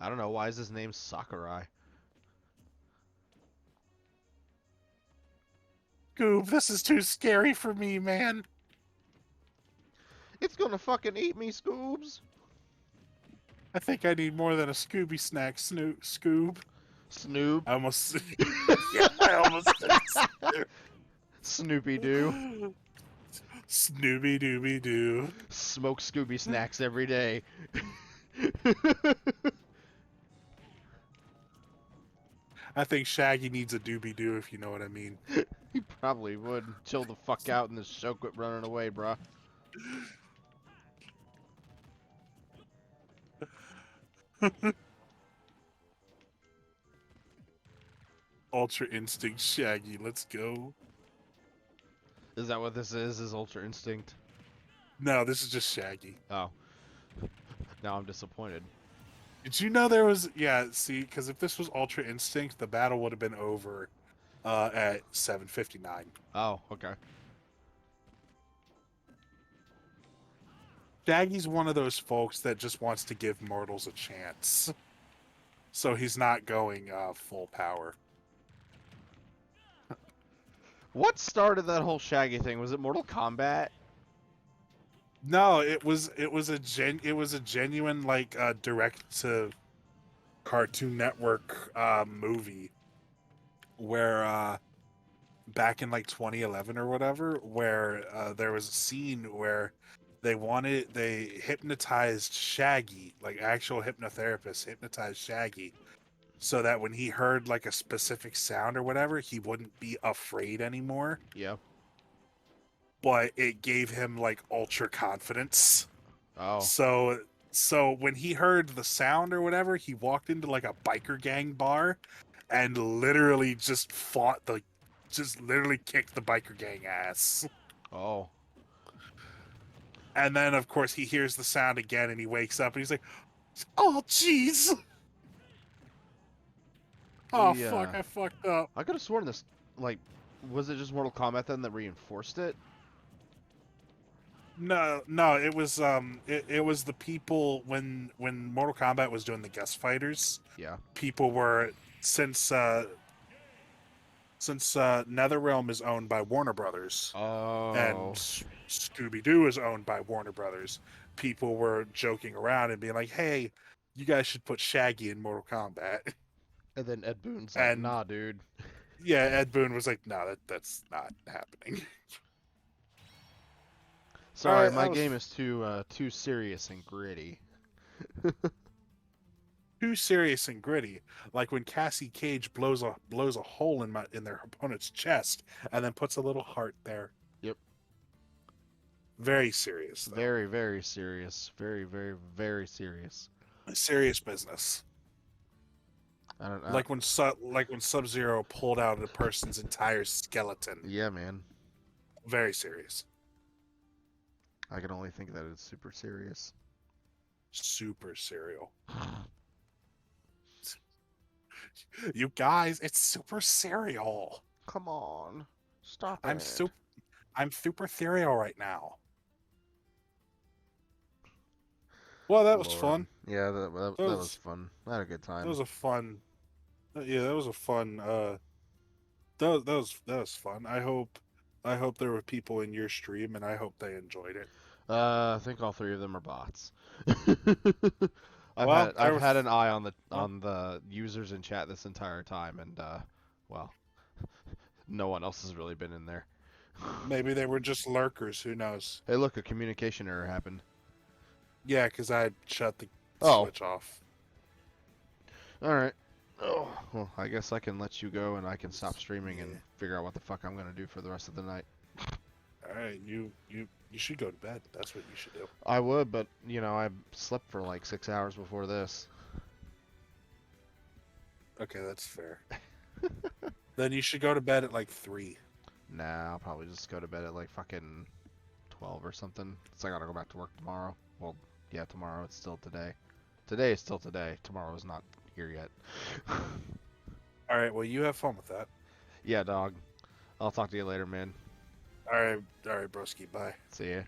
I don't know, why is his name Sakurai? Goob, this is too scary for me, man. It's gonna fucking eat me, Scoobs. I think I need more than a Scooby Snack Scoob. Snoop. I almost... yeah, I almost said Snoopy Doo. Snooby Dooby Doo. Smoke Scooby snacks every day. I think Shaggy needs a Dooby Doo, if you know what I mean. He probably would. Chill the fuck out and the show quit running away, bruh. Ultra Instinct Shaggy, let's go. Is that what this is? Is Ultra Instinct? No, this is just Shaggy. Oh. Now I'm disappointed. Did you know there was... Yeah, see, because if this was Ultra Instinct, the battle would have been over at 7:59. Oh, okay. Shaggy's one of those folks that just wants to give mortals a chance. So he's not going full power. What started that whole Shaggy thing? Was it Mortal Kombat? No, it was a genuine like direct to Cartoon Network movie where back in like 2011 or whatever, where there was a scene where they hypnotized Shaggy, like actual hypnotherapists hypnotized Shaggy, so that when he heard like a specific sound or whatever, he wouldn't be afraid anymore. Yeah. But it gave him like ultra confidence. Oh. So when he heard the sound or whatever, he walked into like a biker gang bar and literally just literally kicked the biker gang ass. Oh. And then of course he hears the sound again and he wakes up and he's like, "Oh jeez. Oh Yeah. fuck, I fucked up." I could have sworn this, like, was it just Mortal Kombat then that reinforced it? No, it was it was the people when Mortal Kombat was doing the guest fighters. Yeah. People were since NetherRealm is owned by Warner Brothers and Oh. Scooby-Doo is owned by Warner Brothers, people were joking around and being like, "Hey, you guys should put Shaggy in Mortal Kombat." And then Ed Boon's like, And nah, dude. yeah, Ed Boon was like, "No, that's not happening." Sorry, Alright, my that was game is too serious and gritty. too serious and gritty, like when Cassie Cage blows a hole in their opponent's chest and then puts a little heart there. Yep. Very serious, though. Very, very serious. Very, very, very serious. Serious business. I don't know. Like when Sub-Zero pulled out a person's entire skeleton. Yeah, man. Very serious. I can only think that it's super serious. Super serial. You guys, it's super serial. Come on. Stop I'm super serial right now. Well, that was Lord. fun. Yeah, that was fun. I had a good time. That was a fun. Yeah, that was a fun. That was fun. I hope there were people in your stream, and I hope they enjoyed it. I think all three of them are bots. Well, I've had an eye on the users in chat this entire time, and well, no one else has really been in there. Maybe they were just lurkers. Who knows? Hey, look, a communication error happened. Yeah, because I had shut the Oh. switch off. All right. Oh, well, I guess I can let you go, and I can stop streaming and figure out what the fuck I'm gonna do for the rest of the night. All right, you should go to bed. That's what you should do. I would, but you know, I slept for like 6 hours before this. Okay, that's fair. Then you should go to bed at like 3. Nah, I'll probably just go to bed at like fucking 12 or something. Cause I gotta go back to work tomorrow. Well, yeah, tomorrow. It's still today. Today is still today. Tomorrow is not here yet. All right, well, you have fun with that. Yeah, dog. I'll talk to you later, man. All right, broski. Bye. See ya.